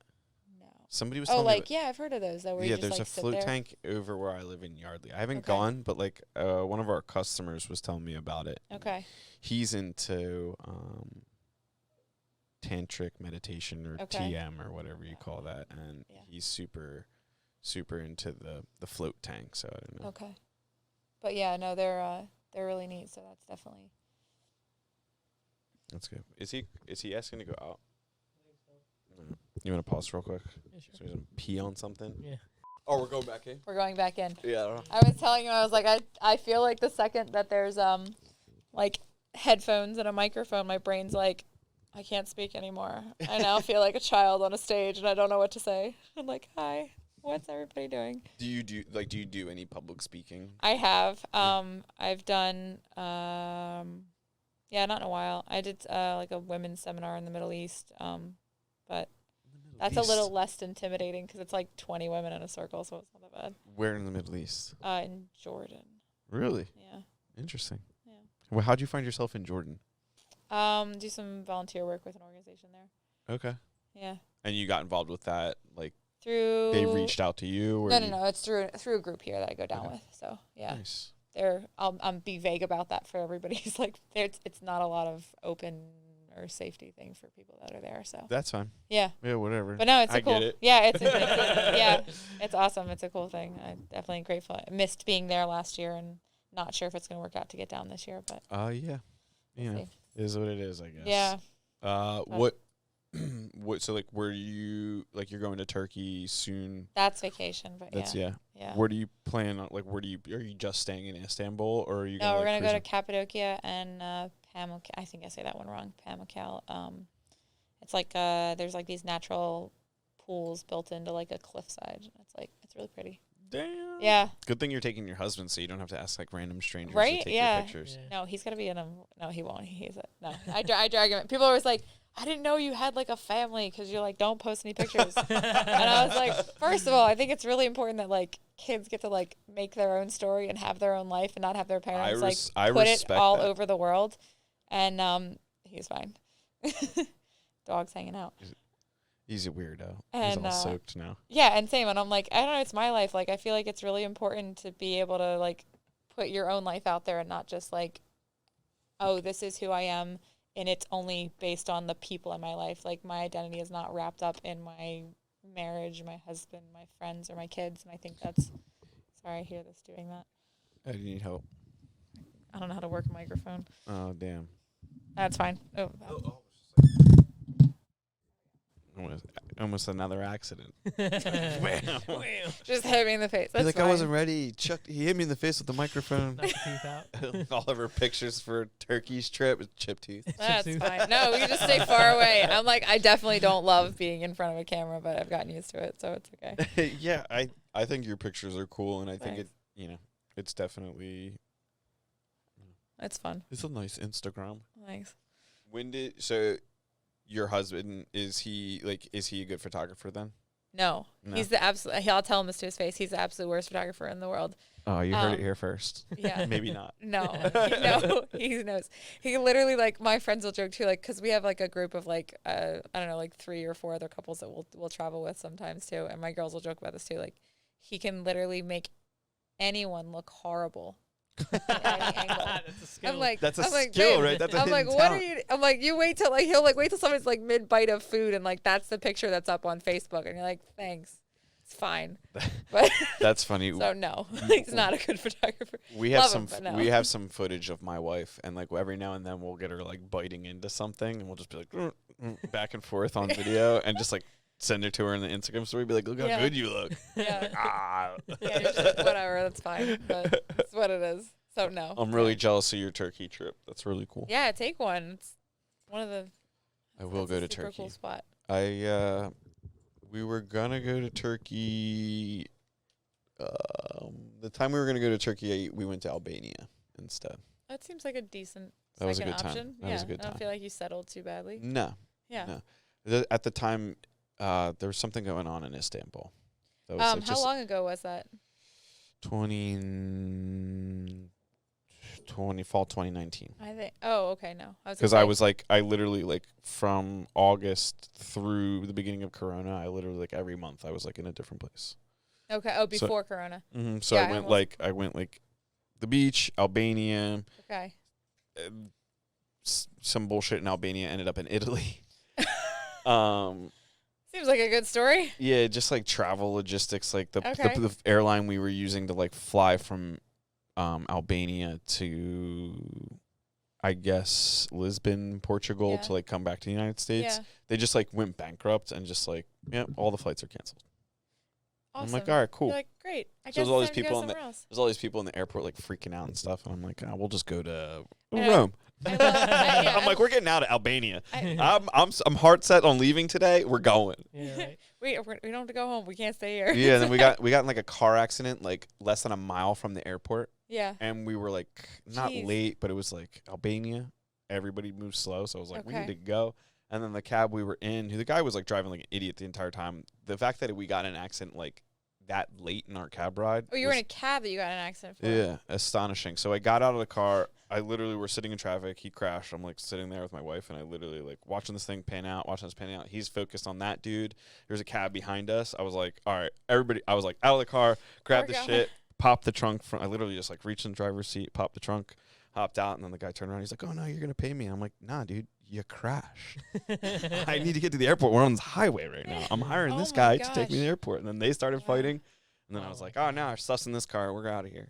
No. Somebody was telling me me I've heard of those. That where yeah, you just, there's like, a float tank over where I live in Yardley. I haven't Okay. gone, but like one of our customers was telling me about it. Okay. He's into tantric meditation or TM or whatever you call that, and he's super into the float tank. So I don't know. Okay. But yeah, no, they're really neat. So that's definitely. That's good. Is he asking to go out? No. You want to pause real quick? Yeah, sure. So he's gonna pee on something. Yeah. Oh, we're going back in. We're going back in. Yeah. I don't know. I was telling you, I was like, I feel like the second that there's like headphones and a microphone, my brain's like, I can't speak anymore. I now feel like a child on a stage and I don't know what to say. I'm like, hi, what's everybody doing? Do you do any public speaking? I have. I've done not in a while. I did like a women's seminar in the Middle East. But that's a little less intimidating because it's like 20 women in a circle, so it's not that bad. Where in the Middle East? In Jordan. Really? Yeah. Interesting. Yeah. Well, how'd you find yourself in Jordan? Do some volunteer work with an organization there. Okay. Yeah. And you got involved with that, like through they reached out to you? Or No. It's through a group here that I go down with. So yeah. Nice. I'll be vague about that for everybody. It's like it's not a lot of open or safety thing for people that are there. So that's fine. Yeah. Yeah, whatever. But no, it's cool. Get it. Yeah, it's awesome. It's a cool thing. I'm definitely grateful. I missed being there last year and not sure if it's going to work out to get down this year, but yeah. Yeah. It is what it is, I guess. Yeah. So like were you like you're going to Turkey soon? That's vacation, but yeah. Where do you plan on are you just staying in Istanbul or are you No, we're going to go to Cappadocia and Pamukkale. I think I say that one wrong. Pamukkale. It's like there's like these natural pools built into like a cliffside. It's really pretty. Damn. Yeah. Good thing you're taking your husband so you don't have to ask like random strangers right? to take your pictures. Yeah. No, he's going to be in them. No, he won't. No. I drag him. People are always like, I didn't know you had like a family because you're like, don't post any pictures. And I was like, first of all, I think it's really important that like kids get to like make their own story and have their own life and not have their parents put it all over the world. And he's fine. Dog's hanging out. He's a weirdo. And, he's all soaked now. Yeah, and same. And I'm like, I don't know, it's my life. Like, I feel like it's really important to be able to like put your own life out there and not just like, oh, this is who I am. And it's only based on the people in my life. Like, my identity is not wrapped up in my marriage, my husband, my friends, or my kids. And I think that's... Sorry, I hear this doing that. I need help. I don't know how to work a microphone. Oh, damn. That's fine. Oh. almost another accident. Wham. Just hit me in the face. Be That's like, fine. I wasn't ready. He hit me in the face with the microphone. Knock the teeth out. All of her pictures for Turkey's trip with chipped teeth. That's Chip fine. No, we just stay far away. I'm like, I definitely don't love being in front of a camera, but I've gotten used to it, so it's okay. Yeah, I think your pictures are cool, and I think Thanks. it's definitely It's fun. it's a nice Instagram. Thanks. So your husband, is he a good photographer then? No, No. he's the absolute. I'll tell him this to his face. He's the absolute worst photographer in the world. Oh, you heard it here first. Yeah. Maybe not. No, he knows. He literally, like, my friends will joke too, like, because we have like a group of like I don't know, like 3 or 4 other couples that we'll travel with sometimes too, and my girls will joke about this too. Like, he can literally make anyone look horrible. At any angle. That's a skill. I'm like, That's a I'm like, skill, babe, right? That's a I'm like, hidden what are talent. you? I'm like, you wait till like he'll like wait till someone's like mid bite of food, and like that's the picture that's up on Facebook, and you're like, thanks, it's fine. But That's funny. so no, he's not a good photographer. We have Love him, some but no. we have some footage of my wife, and like every now and then we'll get her like biting into something, and we'll just be like back and forth on video, and just like send it to her in the Instagram story. Be like, look how Yeah. good you look. Yeah, Ah. yeah, you're just like, whatever, that's fine. But it's what it is. So no. I'm really jealous of your Turkey trip. That's really cool. Yeah, take one. It's one of the. I will that's go a to super Turkey. Cool spot. We were gonna go to Turkey. The time we were gonna go to Turkey, we went to Albania instead. That seems like a decent. That was a second good time. option. That yeah, was a good I don't time. feel like you settled too badly. No, Yeah. no. At the time, there was something going on in Istanbul. That was like How long ago was that? 2020 fall 2019. I think. Oh, okay. No, Because I was like, I literally like from August through the beginning of Corona, I literally like every month I was like in a different place. Okay. Oh, before Corona. So Yeah, I went like the beach, Albania, Okay. some bullshit in Albania, ended up in Italy. Seems like a good story. Yeah, just like travel logistics, like the Okay. the airline we were using to like fly from Albania to, I guess, Lisbon, Portugal, Yeah. to like come back to the United States. Yeah. They just like went bankrupt and just like, yeah, all the flights are canceled. Awesome. I'm like, all right, cool. You're like, great. I So guess there's all it's these time to go people in somewhere else. There's all these people in the airport like freaking out and stuff, and I'm like, we'll just go to I- Rome. yeah, I'm like, we're getting out of Albania. I- I'm hard set on leaving today. We're going. Yeah, right. we don't have to go home. We can't stay here. Yeah, and then we got in like a car accident like less than a mile from the airport, Yeah. and we were like not Jeez. late, but it was like Albania. Everybody moves slow, so I was like, we Okay. need to go. And then the cab we were in, the guy was like driving like an idiot the entire time. The fact that we got in an accident like that late in our cab ride. Oh, you were was- in a cab that you got in an accident for. Yeah, astonishing. So I got out of the car. I literally were sitting in traffic. He crashed. I'm like sitting there with my wife, and I literally like watching this thing pan out, watching this pan out. He's focused on that dude. There's a cab behind us. I was like, all right, everybody. I was like out of the car, grabbed the We're going. shit, popped the trunk. I literally just like reached in the driver's seat, popped the trunk, hopped out, and then the guy turned around. He's like, oh no, you're gonna pay me. I'm like, nah, dude, you crashed. I need to get to the airport. We're on this highway right now. I'm hiring Oh this my guy to take me to gosh. the airport. And then they started Wow. fighting. And then I was Oh like, my oh, no, our stuff's in this car. We're out of here.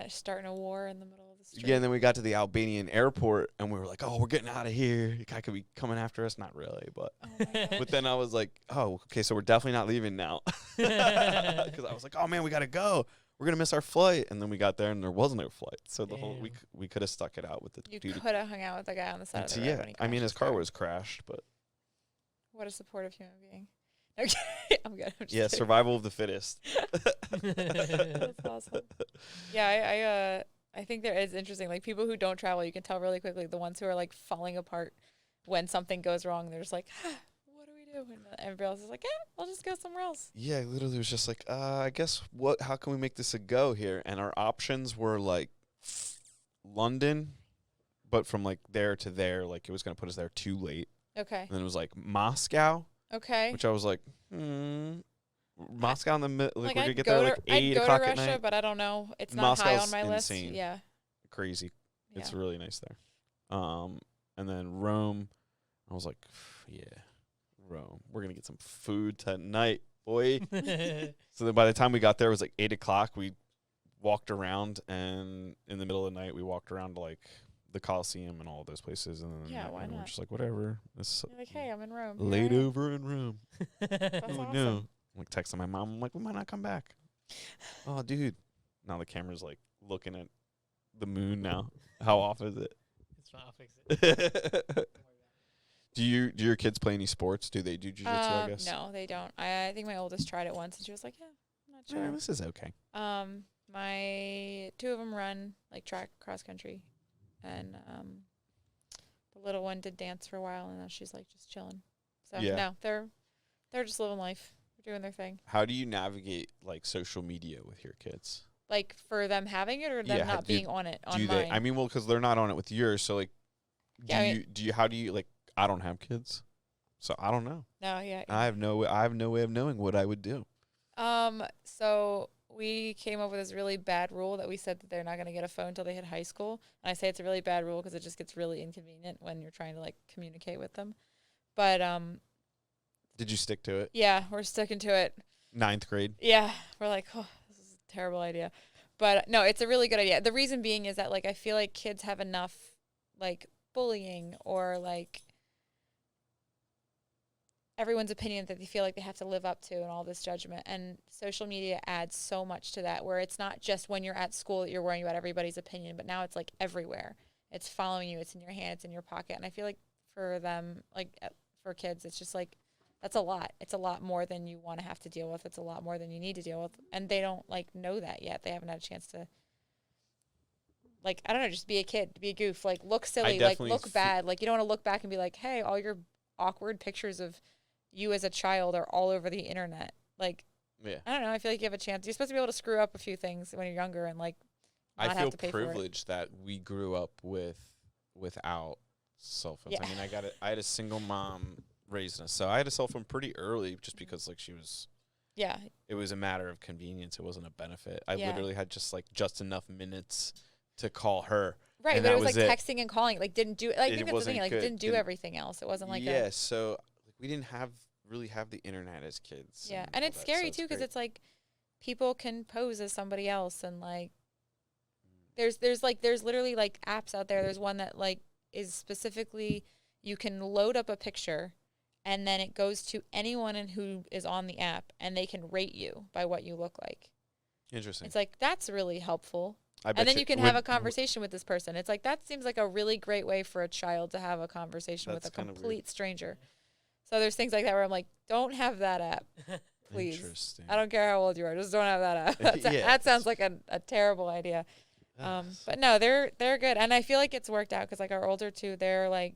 Starting a war in the middle of the street. Yeah, and then we got to the Albanian airport, and we were like, oh, we're getting out of here. The guy could be coming after us. Not really, but. Oh my God. But then I was like, oh, okay, so we're definitely not leaving now. Because I was like, oh, man, we got to go. We're going to miss our flight. And then we got there, and there wasn't no flight. So the whole Damn. we could have stuck it out with the You dude. could have hung out with the guy on the side of the road. Yeah, when he I mean, crashed his car was crashed, but What a supportive human being. Okay, I'm good. I'm just yeah, kidding. survival of the fittest. That's awesome. Yeah, I think that is interesting. Like people who don't travel, you can tell really quickly. The ones who are like falling apart when something goes wrong, they're just like, what do we do? And everybody else is like, yeah, we'll just go somewhere else. Yeah, I literally was just like, I guess how can we make this a go here? And our options were like London, but from like there to there, like it was going to put us there too late. Okay. And then it was like Moscow, Okay. which I was like, Moscow in the middle. Like, we're going to I'd get go there to, like I'd 8 go o'clock to at Russia, night. but I don't know. It's not high Moscow's on my insane. list. Yeah. Crazy. It's Yeah. really nice there. And then Rome, I was like, yeah, Rome. We're going to get some food tonight, boy. So then by the time we got there, it was like 8 o'clock. We walked around, and in the middle of the night, we walked around to like the Coliseum and all those places, and then Yeah, why and we're not? just like, whatever. This You're like, hey, I'm in Rome. laid Here I am. over in Rome. That's Oh awesome. no! I'm like texting my mom. I'm like, we might not come back. Oh, dude. Now the camera's like looking at the moon now. How off is it? It's fine. I'll fix it. Do your kids play any sports? Do they do jujitsu? I guess. No, they don't. I think my oldest tried it once, and she was like, yeah, I'm not sure. This is okay. My two of them run like track, cross country, and the little one did dance for a while, and now she's like just chilling. So Yeah. no, they're just living life, they're doing their thing. How do you navigate like social media with your kids? Like for them having it or them Yeah, not being on it on Do mine. they? I mean, well, because they're not on it with yours. So like, Yeah, I mean- how do you like? I don't have kids, so I don't know. No, yeah. I have no way of knowing what I would do. So we came up with this really bad rule that we said that they're not going to get a phone until they hit high school. And I say it's a really bad rule because it just gets really inconvenient when you're trying to like communicate with them. But Did you stick to it? yeah, we're sticking to it. 9th grade. Yeah, we're like, oh, this is a terrible idea. But no, it's a really good idea. The reason being is that like I feel like kids have enough like bullying or like everyone's opinion that they feel like they have to live up to and all this judgment. And social media adds so much to that, where it's not just when you're at school that you're worrying about everybody's opinion, but now it's like everywhere. It's following you. It's in your hand. It's in your pocket. And I feel like for them, like for kids, it's just like, that's a lot. It's a lot more than you want to have to deal with. It's a lot more than you need to deal with. And they don't like know that yet. They haven't had a chance to, like, I don't know, just be a kid, be a goof, like look silly, like look bad. Like you don't want to look back and be like, hey, all your awkward pictures of you as a child are all over the internet. Like, Yeah. I don't know. I feel like you have a chance. You're supposed to be able to screw up a few things when you're younger and like not I have feel to pay for it. privileged that we grew up without cell phones. Yeah. I mean, I had a single mom raising us, so I had a cell phone pretty early, just because like Yeah. it was a matter of convenience. It wasn't a benefit. I Yeah. literally had just enough minutes to call her. Right, and but that it was like it. texting and calling. Like didn't do like I It think that's the wasn't thing. Like good. didn't do everything else. It wasn't like Yeah, so like, we didn't really have the internet as kids. Yeah, and and all it's that, scary so too because great. it's like people can pose as somebody else, and like there's literally like apps out there. There's one that like is specifically you can load up a picture, and then it goes to anyone who is on the app, and they can rate you by what you look like. Interesting. It's like that's really helpful. I bet And then you can have a would- conversation with this person. It's like that seems like a really great way for a child to have a conversation with a That's kinda weird. complete stranger. So there's things like that where I'm like, don't have that app, please. Interesting. I don't care how old you are, just don't have that app. Yeah, That sounds like a terrible idea. But no, they're good, and I feel like it's worked out because like our older two, they're like,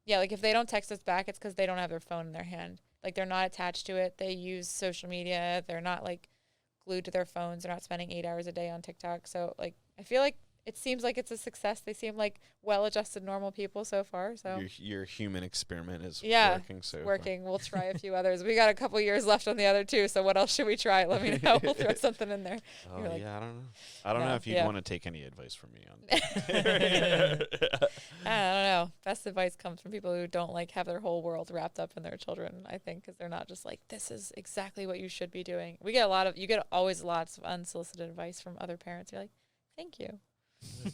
yeah, like if they don't text us back, it's because they don't have their phone in their hand. Like they're not attached to it. They use social media. They're not like glued to their phones. They're not spending 8 hours a day on TikTok. So like I feel like it seems like it's a success. They seem like well-adjusted, normal people so far. So your human experiment is yeah, working. So far. working. We'll try a few others. We got a couple years left on the other two. So what else should we try? Let me know. We'll throw something in there. Oh You're like, yeah, I don't know. I don't know No, if you'd yeah. want to take any advice from me on. I don't know. Best advice comes from people who don't like have their whole world wrapped up in their children. I think because they're not just like this is exactly what you should be doing. You get always lots of unsolicited advice from other parents. You're like, thank you.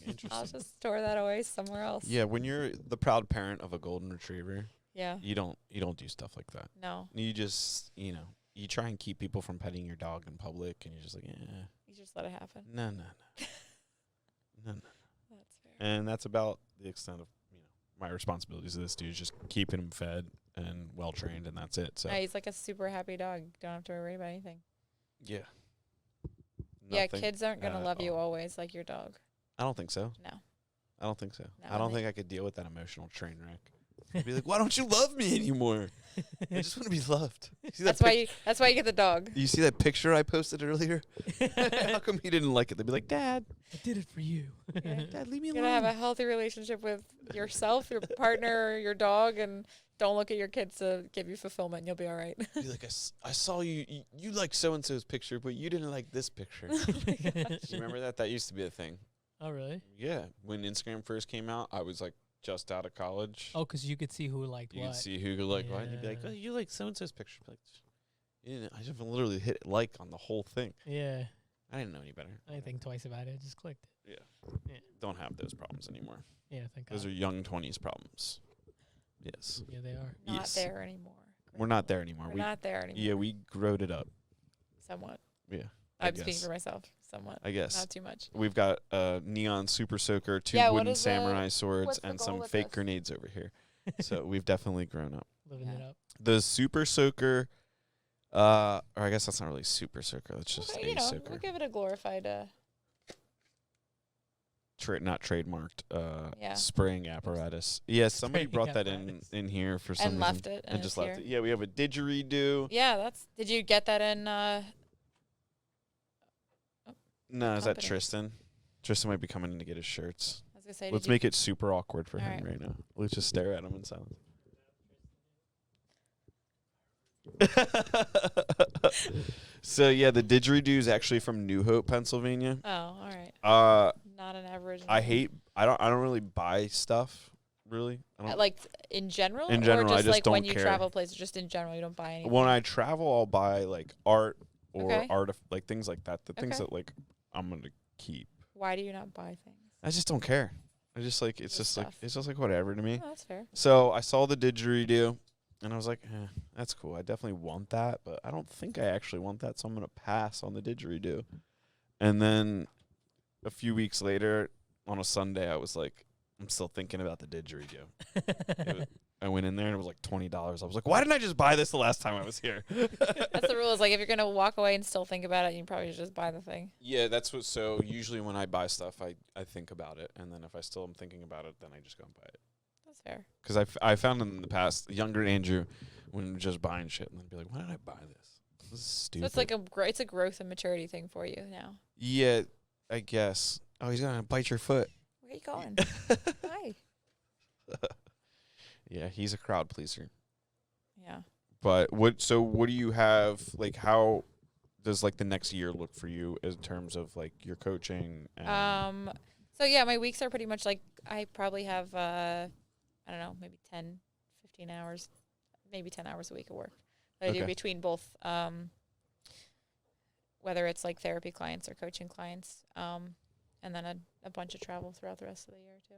Interesting. I'll just store that away somewhere else. Yeah, when you're the proud parent of a golden retriever, Yeah. you don't do stuff like that. No. You just you try and keep people from petting your dog in public, and you're just like, You just let it happen. no. That's fair. And that's about the extent of my responsibilities to this dude is just keeping him fed and well trained, and that's it. So Yeah, he's like a super happy dog. Don't have to worry about anything. yeah. Yeah, Nothing kids aren't gonna at love you all. always like your dog. I don't think so. No. I don't think so. No, I don't think I could deal with that emotional train wreck. I'd be like, why don't you love me anymore? I just want to be loved. See that That's why you get the dog. You see that picture I posted earlier? How come you didn't like it? They'd be like, Dad, I did it for you. Yeah. Dad, leave me You're alone. gonna have a healthy relationship with yourself, your partner, your dog, and don't look at your kids to give you fulfillment. And you'll be all right. Be like, I saw you like so and so's picture, but you didn't like this picture. Oh my gosh. Do you remember that? That used to be a thing. Oh, really? Yeah, when Instagram first came out, I was like just out of college. Oh, because you could see who liked You what. could see who could like what. And you'd be like, Yeah. oh, you like so and so's picture. I'd be like, yeah, I just literally hit like on the whole thing. Yeah. I didn't know any better. I didn't think twice about it. I just clicked it. Yeah. Don't have those problems anymore. Yeah, thank God. Those are young 20s problems. Yes. Yeah, they are. Not Yes. there anymore. We're not there anymore. We're not there anymore. Yeah, we growed it up. Somewhat. Yeah. I'm speaking for myself. Somewhat. I guess. Not too much. We've got neon super soaker, 2 Yeah, wooden samurai swords, what's the and goal some with fake this? grenades over here. So we've definitely grown up. Living it Yeah. up. The super soaker, or I guess that's not really super soaker. That's just Okay, a soaker. we'll give it a glorified. Not trademarked Yeah. spraying apparatus. Yeah, somebody Spraying brought that apparatus. in here for some And reason. left it. And just it's left here. it. Yeah, we have a didgeridoo. Yeah, that's. Did you get that in? No, is that company. Tristan? Tristan might be coming in to get his shirts. I was gonna say. Let's did you, make it super awkward for All him right. right now. Let's just stare at him in silence. So yeah, the didgeridoo is actually from New Hope, Pennsylvania. Oh, all right. Not an Aboriginal. I don't really buy stuff really. I don't Like in general. In general, or I just just like when don't you care. travel places, just in general, you don't buy anything. when I travel, I'll buy like art or Okay. like things like that. The things Okay. that like I'm gonna keep. Why do you not buy things? I just don't care. I just like it's Just just like stuff. it's just like whatever to me. Oh, that's fair. So I saw the didgeridoo, and I was like, that's cool. I definitely want that, but I don't think I actually want that, so I'm going to pass on the didgeridoo. And then a few weeks later, on a Sunday, I was like, I'm still thinking about the didgeridoo. I went in there, and it was like $20. I was like, why didn't I just buy this the last time I was here? That's the rule. Is like if you're gonna walk away and still think about it, you probably should just buy the thing. Yeah, that's what. So usually when I buy stuff, I think about it, and then if I still am thinking about it, then I just go and buy it. That's fair. Because I found in the past, younger Andrew, when just buying shit, and then be like, why did I buy this? This is stupid. So it's like it's a growth and maturity thing for you now. Yeah, I guess. Oh, he's gonna bite your foot. Where are you going? Hi. Yeah, he's a crowd pleaser. Yeah. But what do you have, like, how does like the next year look for you in terms of like your coaching and So yeah, my weeks are pretty much like I probably have I don't know, maybe 10, 15 hours, maybe 10 hours a week of work that I do Okay. between both whether it's like therapy clients or coaching clients, and then a bunch of travel throughout the rest of the year too.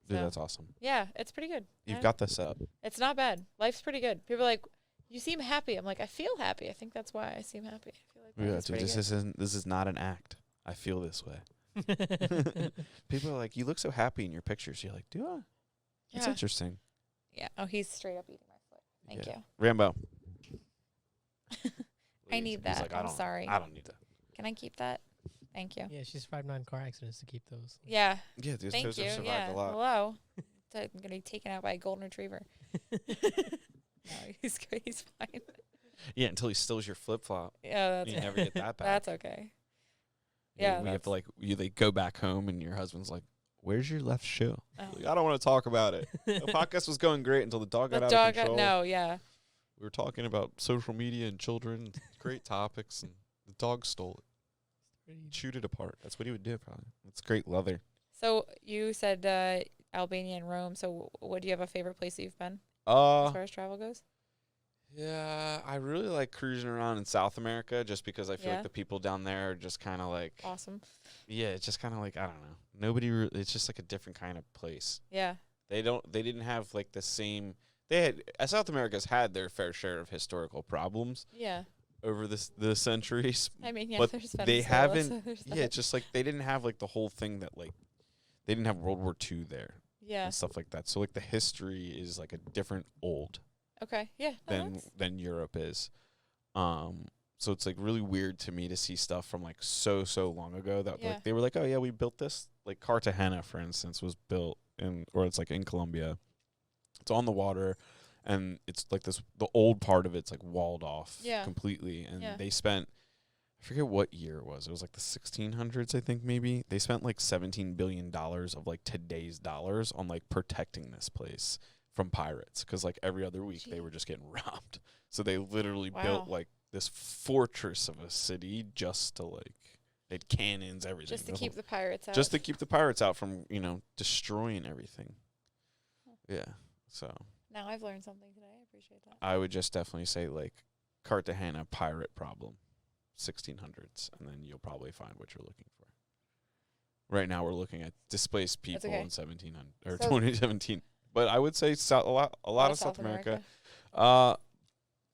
Dude, So, that's awesome. yeah, it's pretty good. You've Yeah. got this set up. It's not bad. Life's pretty good. People are like, you seem happy. I'm like, I feel happy. I think that's why I seem happy. I feel like life Yeah, is dude, pretty good. this is not an act. I feel this way. People are like, you look so happy in your pictures. You're like, do I? That's Yeah. interesting. Yeah. Oh, he's straight up eating my foot. Thank Yeah. you. Rambo. I need He's that. like, I'm sorry. I don't need that. Can I keep that? Thank you. Yeah, she survived 9 car accidents to keep those. Yeah. Yeah, dude, Thank those you. have survived Yeah. a lot. Hello. I'm gonna be taken out by a golden retriever. No, he's good. He's fine. Yeah, until he steals your flip flop. Yeah, that's You never get that back. That's okay. Yeah, Yeah, we have to that's- like they go back home and your husband's like, "Where's your left shoe?" Oh. Like, I don't want to talk about it. The podcast was going great until the dog got The out dog of control. no, yeah. We were talking about social media and children, great topics, and the dog stole it, chewed it apart. That's what he would do, probably. It's great leather. So you said Albania and Rome. So what do you have a favorite place that you've been as far as travel goes? Yeah, I really like cruising around in South America just because I feel Yeah. like the people down there are just kind of like, Awesome. yeah, it's just kind of like, I don't know. It's just like a different kind of place. Yeah. They didn't have like the same, South America's had their fair share of historical problems Yeah. over the centuries. I mean, yeah, But there's they Venezuela, haven't, so there's yeah, that. it's just like they didn't have like the whole thing that like, they didn't have World War II there Yeah. and stuff like that. So like the history is like a different old Okay. Yeah. No, than Europe is. So it's like really weird to me to see stuff from like so long ago that Yeah. like they were like, oh yeah, we built this. Like Cartagena, for instance, was built it's like in Colombia. It's on the water, and it's like the old part of it's like walled off Yeah. completely. And Yeah. they spent, I forget what year it was. It was like the 1600s, I think maybe. They spent like $17 billion of like today's dollars on like protecting this place from pirates, because like every other week they Gee. were just getting robbed. So they literally Wow. built like this fortress of a city just to like, they had cannons, everything. just to the keep whole- the pirates out. just to keep the pirates out from, destroying everything. Huh. Yeah. So Now I've learned something today. I appreciate that. I would just definitely say like Cartagena pirate problem. 1600s, and then you'll probably find what you're looking for. Right now, we're looking at displaced people in 1700 or 2017. But I would say a lot of South America.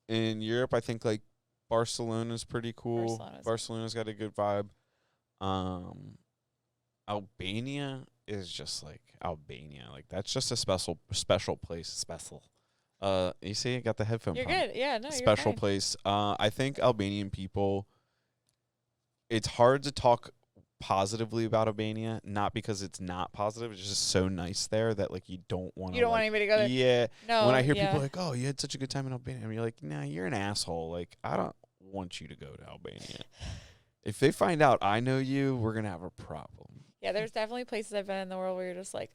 In Europe, I think like Barcelona's pretty cool. Barcelona's got a good vibe. Albania is just like Albania. Like that's just a special place. Special. You see, I got the headphone. You're pump. good. Yeah, no, Special you're fine. place. I think Albanian people. It's hard to talk positively about Albania, not because it's not positive. It's just so nice there that like you don't want to. You don't want anybody to go there. Yeah. No. When I hear people like, "Oh, you had such a good time in Albania," and you're like, "Nah, you're an asshole. Like, I don't want you to go to Albania. If they find out I know you, we're gonna have a problem." Yeah, there's definitely places I've been in the world where you're just like,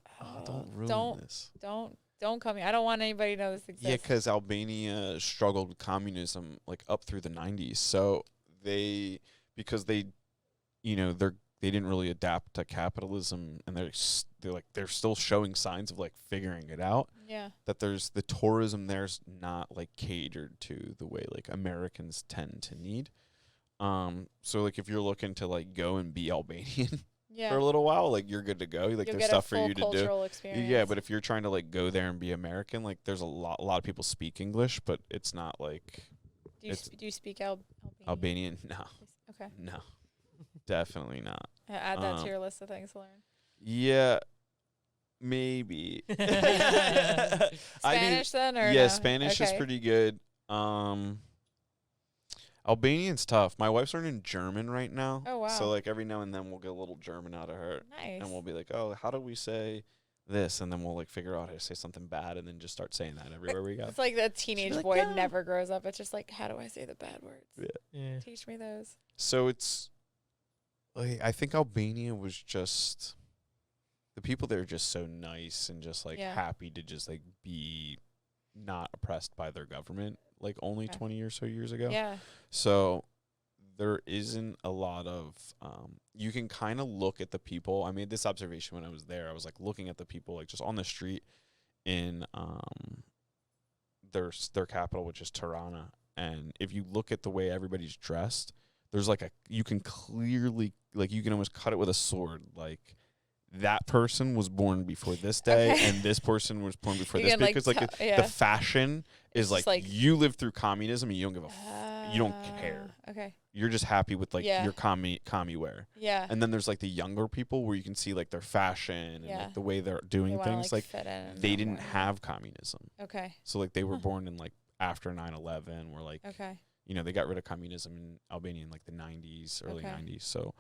don't ruin this. Don't come here. I don't want anybody to know this exists. Yeah, because Albania struggled with communism like up through the 90s. So they didn't really adapt to capitalism, and they're still showing signs of like figuring it out. Yeah. That the tourism there's not like catered to the way like Americans tend to need. So like if you're looking to like go and be Albanian for a little while, like you're good to go. Like there's stuff for you to do. Experience. Yeah, but if you're trying to like go there and be American, like there's a lot of people speak English, but it's not like. Do you speak Albanian? Albanian? No. Okay. No. Definitely not. Add that to your list of things to learn. Yeah, maybe. Spanish then, or yeah, no? Spanish is pretty good. Albanian's tough. My wife's learning German right now. Oh wow! So like every now and then we'll get a little German out of her. Nice. And we'll be like, oh, how do we say this? And then we'll like figure out how to say something bad, and then just start saying that everywhere we go. It's like the teenage like, boy no. never grows up. It's just like, how do I say the bad words? Yeah. Teach me those. So it's. Like, I think Albania was just the people there are just so nice and just like happy to just like be not oppressed by their government like only 20 or so years ago. Yeah. So there isn't a lot of you can kind of look at the people. I made this observation when I was there. I was like looking at the people like just on the street in their capital, which is Tirana, and if you look at the way everybody's dressed, there's like you can clearly, like you can almost cut it with a sword. Like that person was born before this day, and this person was born before this, because the fashion is like you lived through communism and you don't give you don't care. Okay. You're just happy with like your commie wear. Yeah. And then there's like the younger people where you can see like their fashion and like the way they're doing things. Like they didn't have communism. Okay. So like they were born in like after 9/11, where like you know, they got rid of communism in Albania in like the 90s, early 90s. So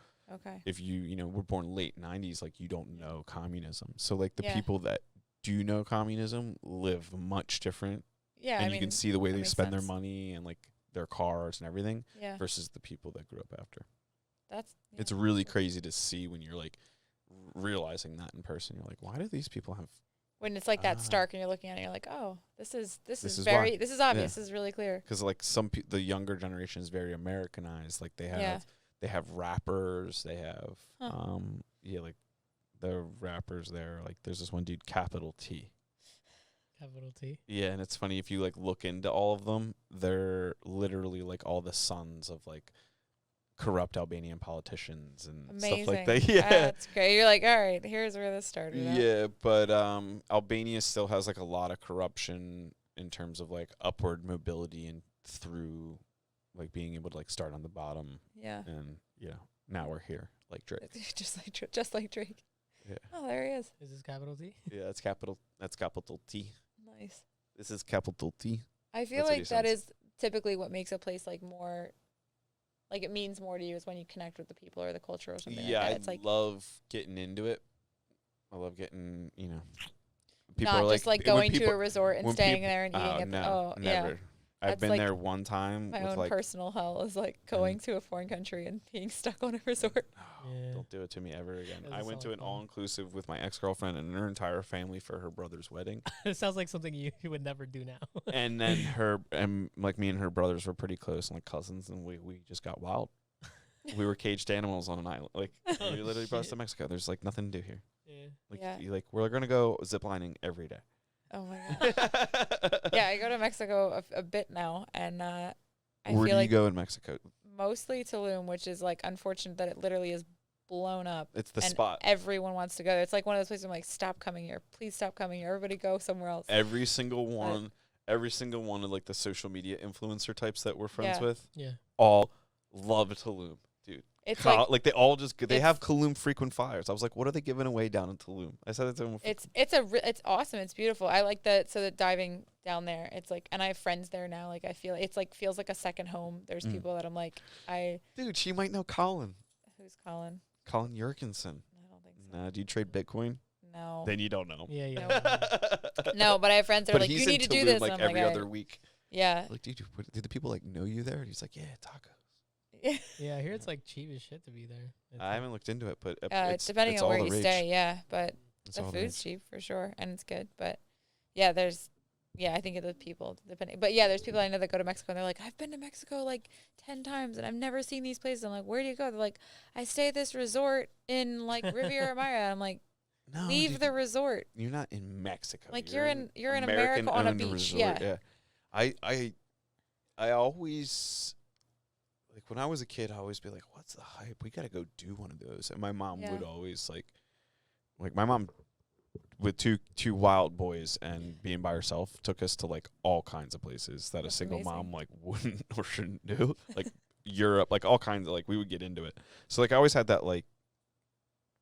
if you were born late 90s, like you don't know communism. So like the people that do know communism live much different. Yeah. And you can see the way they spend their money and like their cars and everything versus the people that grew up after. It's really crazy to see when you're like realizing that in person. You're like, why do these people have... When it's like that stark and you're looking at it, you're like, oh, this is obvious. This is really clear. Because like the younger generation is very Americanized. Like they have rappers. They have like the rappers there. Like there's this one dude, Capital T. Capital T. Yeah, and it's funny if you like look into all of them. They're literally like all the sons of like corrupt Albanian politicians and stuff like that. Yeah, that's great. You're like, all right, here's where this started. Yeah, but Albania still has like a lot of corruption in terms of like upward mobility and through like being able to like start on the bottom. Yeah, and now we're here like Drake. just like Drake. Yeah. Oh, there he is. Is this capital T? Yeah, that's capital T. Nice. This is capital T. I feel like that is typically what makes a place like more. Like, it means more to you is when you connect with the people or the culture or something like that. It's I like love getting into it. I love getting, people not are just like going to a resort and staying there and eating it. No, never. Yeah. I've been there one time. My own personal hell is like going to a foreign country and being stuck on a resort. Don't do it to me ever again. I went to an all-inclusive with my ex-girlfriend and her entire family for her brother's wedding. It sounds like something you would never do now. And then me and her brothers were pretty close and like cousins, and we just got wild. We were caged animals on an island. Like we literally brought us to Mexico. There's like nothing to do here. Like we're gonna go ziplining every day. Oh my god. Yeah, I go to Mexico a bit now, and I Where feel do like you go in Mexico? mostly Tulum, which is like unfortunate that it literally is blown up. It's the and spot. everyone wants to go there. It's like one of those places I'm like, stop coming here. Please stop coming here. Everybody go somewhere else. Every single one of like the social media influencer types that we're friends Yeah. with, Yeah. all love Tulum, dude. It's Like they all just they it's- have Tulum frequent flyers. I was like, what are they giving away down in Tulum? I said it to them. it's awesome. It's beautiful. I like that. So that diving down there, it's like, and I have friends there now. Like I feel it's like feels like a second home. There's people that I'm like, Dude, she might know Colin. who's Colin? Colin Jurgensen. I don't think so. Nah, do you trade Bitcoin? No. Then you don't know. Yeah, yeah. No, but I have friends that are But like, he's you in need to do Tulum, this. like and I'm every like, other week. yeah. Like, dude, did the people like know you there? And he's like, yeah, tacos. Yeah, I hear it's like cheap as shit to be there. I haven't looked into it, but It's depending it's on all where the you rage. stay. Yeah, but It's the all the food's rage. cheap for sure, and it's good. But yeah, I think of the people depending. But yeah, there's people I know that go to Mexico and they're like, I've been to Mexico like 10 times and I've never seen these places. I'm like, where do you go? They're like, I stay at this resort in like Riviera Maya. I'm like, No, leave dude, the resort. You're not in Mexico. Like you're in America on a American-owned beach. resort, Yeah. I always, like, when I was a kid, I always be like, what's the hype? We got to go do one of those. And my mom Yeah. would always, like my mom with two wild boys and being by herself took us to, like, all kinds of places that That's a single amazing. mom, like, wouldn't or shouldn't do. Like, Europe, like, all kinds of, like, we would get into it. So, like, I always had that, like,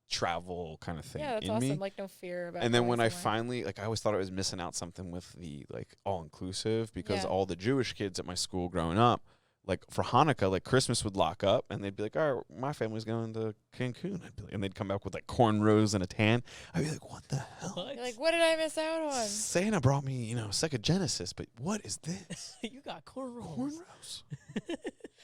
travel kind of thing Yeah, that's in awesome. me. Like no fear about And then going when I somewhere. finally, like, I always thought I was missing out something with the, like, all-inclusive because Yeah. all the Jewish kids at my school growing up, like, for Hanukkah, like, Christmas would lock up, and they'd be like, all right, my family's going to Cancun. I'd be like, and they'd come back with, like, cornrows and a tan. I'd be like, what the hell? What? You're like, what did I miss out on? Santa brought me, Sega Genesis, but what is this? You got cornrows. Cornrows?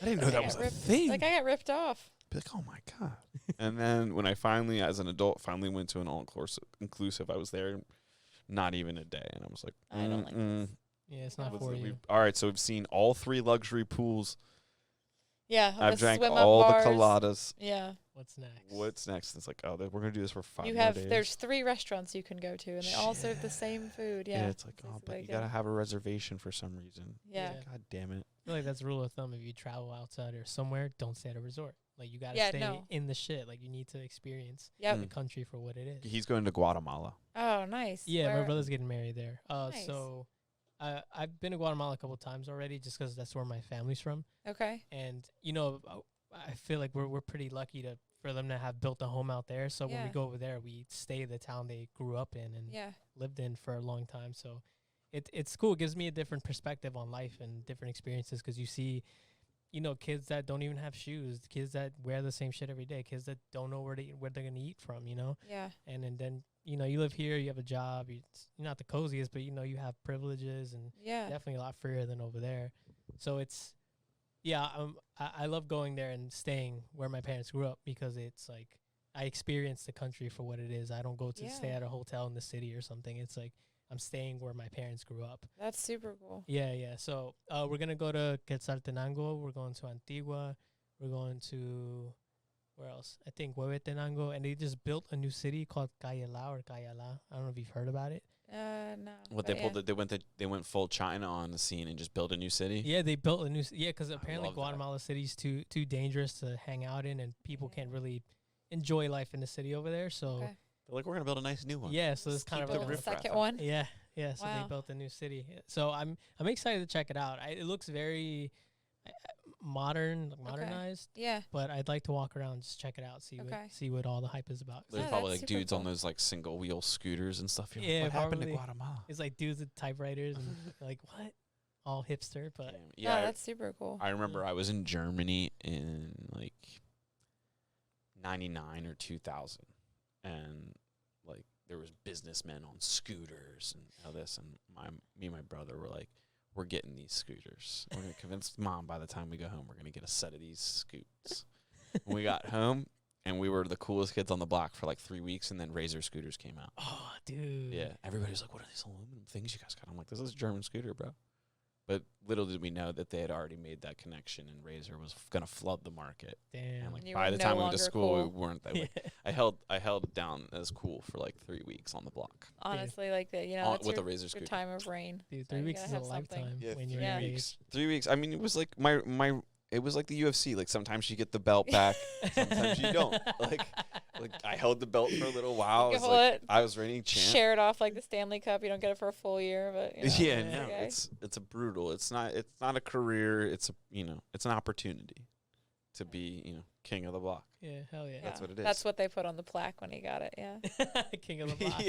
I didn't know that I was got a ripped- thing. Like I got ripped off. Be like, oh my God. And then when I finally, as an adult, finally went to an all-inclusive, I was there not even a day. And I was like, I don't like mm-mm. Yeah, it's not What's for We- you. all right, so we've seen all 3 luxury pools. Yeah. I've drank swim-up all bars. the coladas. Yeah. What's next? What's next? It's like, oh, we're going to do this for 5 You more have days. there's 3 restaurants you can go to and they all serve the same food. Yeah. it's like, oh, but basically, you yeah. got to have a reservation for some reason. Yeah. Yeah. God damn it. I feel like that's a rule of thumb. If you travel outside or somewhere, don't stay at a resort. Like you gotta Yeah, stay no. in the shit. Like you need to experience Yep. the country for what it is. He's going to Guatemala. Oh, nice. Yeah, my Where- brother's getting married there. Nice. So I've been to Guatemala a couple times already, just 'cause that's where my family's from. Okay. And I feel like we're pretty lucky for them to have built a home out there. So when we Yeah. go over there, we stay in the town they grew up in and Yeah. lived in for a long time. So it's cool. It gives me a different perspective on life and different experiences, 'cause you see, kids that don't even have shoes, kids that wear the same shit every day, kids that don't know where they're gonna eat from, Yeah. and then you live here, you have a job, you're not the coziest, but you have privileges and Yeah. definitely a lot freer than over there. So it's I love going there and staying where my parents grew up, because it's like I experience the country for what it is. I don't go to stay Yeah. at a hotel in the city or something. It's like I'm staying where my parents grew up. That's super cool. Yeah. So we're gonna go to Quetzaltenango. We're going to Antigua. We're going to where else? I think Huehuetenango, and they just built a new city called Cayala or Cayala. I don't know if you've heard about it. No. What but they yeah. pulled, they went full China on the scene and just built a new city. Yeah, they built a new. Because apparently love that. Guatemala City's too dangerous to hang out in, and people can't really enjoy life in the city over there. So Okay. They're like, we're gonna build a nice new one. yeah, so it's Just kind of keep a the Build a riffraff second out. one. Yeah. So Wow. they built a new city. So I'm excited to check it out. It looks very modern, modernized. Yeah. But I'd like to walk around, just check it out, Okay. see what all the hype is about. There's Oh, probably that's like super dudes on cool. those like single wheel scooters and stuff. You're Yeah, like, what happened to probably. Guatemala? It's like dudes with typewriters and like what? All hipster, but Damn. Yeah. Yeah, That's super cool. I remember I was in Germany in like 99 or 2000, and like there was businessmen on scooters and all this, and me and my brother were like, we're getting these scooters. We're gonna convince mom by the time we go home we're gonna get a set of these scoots. When we got home, and we were the coolest kids on the block for like 3 weeks, and then Razor scooters came out. oh, dude. Yeah, everybody's like, what are these aluminum things you guys got? I'm like, this is a German scooter, bro. But little did we know that they had already made that connection, and Razor was gonna flood the market. Damn. And like You by were the no time we went to longer school, cool. we weren't that. Yeah. I held it down as cool for like 3 weeks on the block Honestly, like that. with That's a Razor your scooter. time of rain. Dude, So 3 you weeks gotta is a have something. lifetime Yeah, when 3 you're your age. weeks. 3 weeks. I mean, it was like my it was like the UFC. Like sometimes you get the belt back, sometimes you don't. Like I held the belt for a little while. You I was can like, hold it, I was reigning champ. share it off like the Stanley Cup. You don't get it for a full year, but you know, Yeah, it's no, okay. it's a brutal. It's not a career. It's it's an opportunity to be king of the block. Yeah, hell yeah. That's what it is. That's what they put on the plaque when he got it. Yeah. King of the block.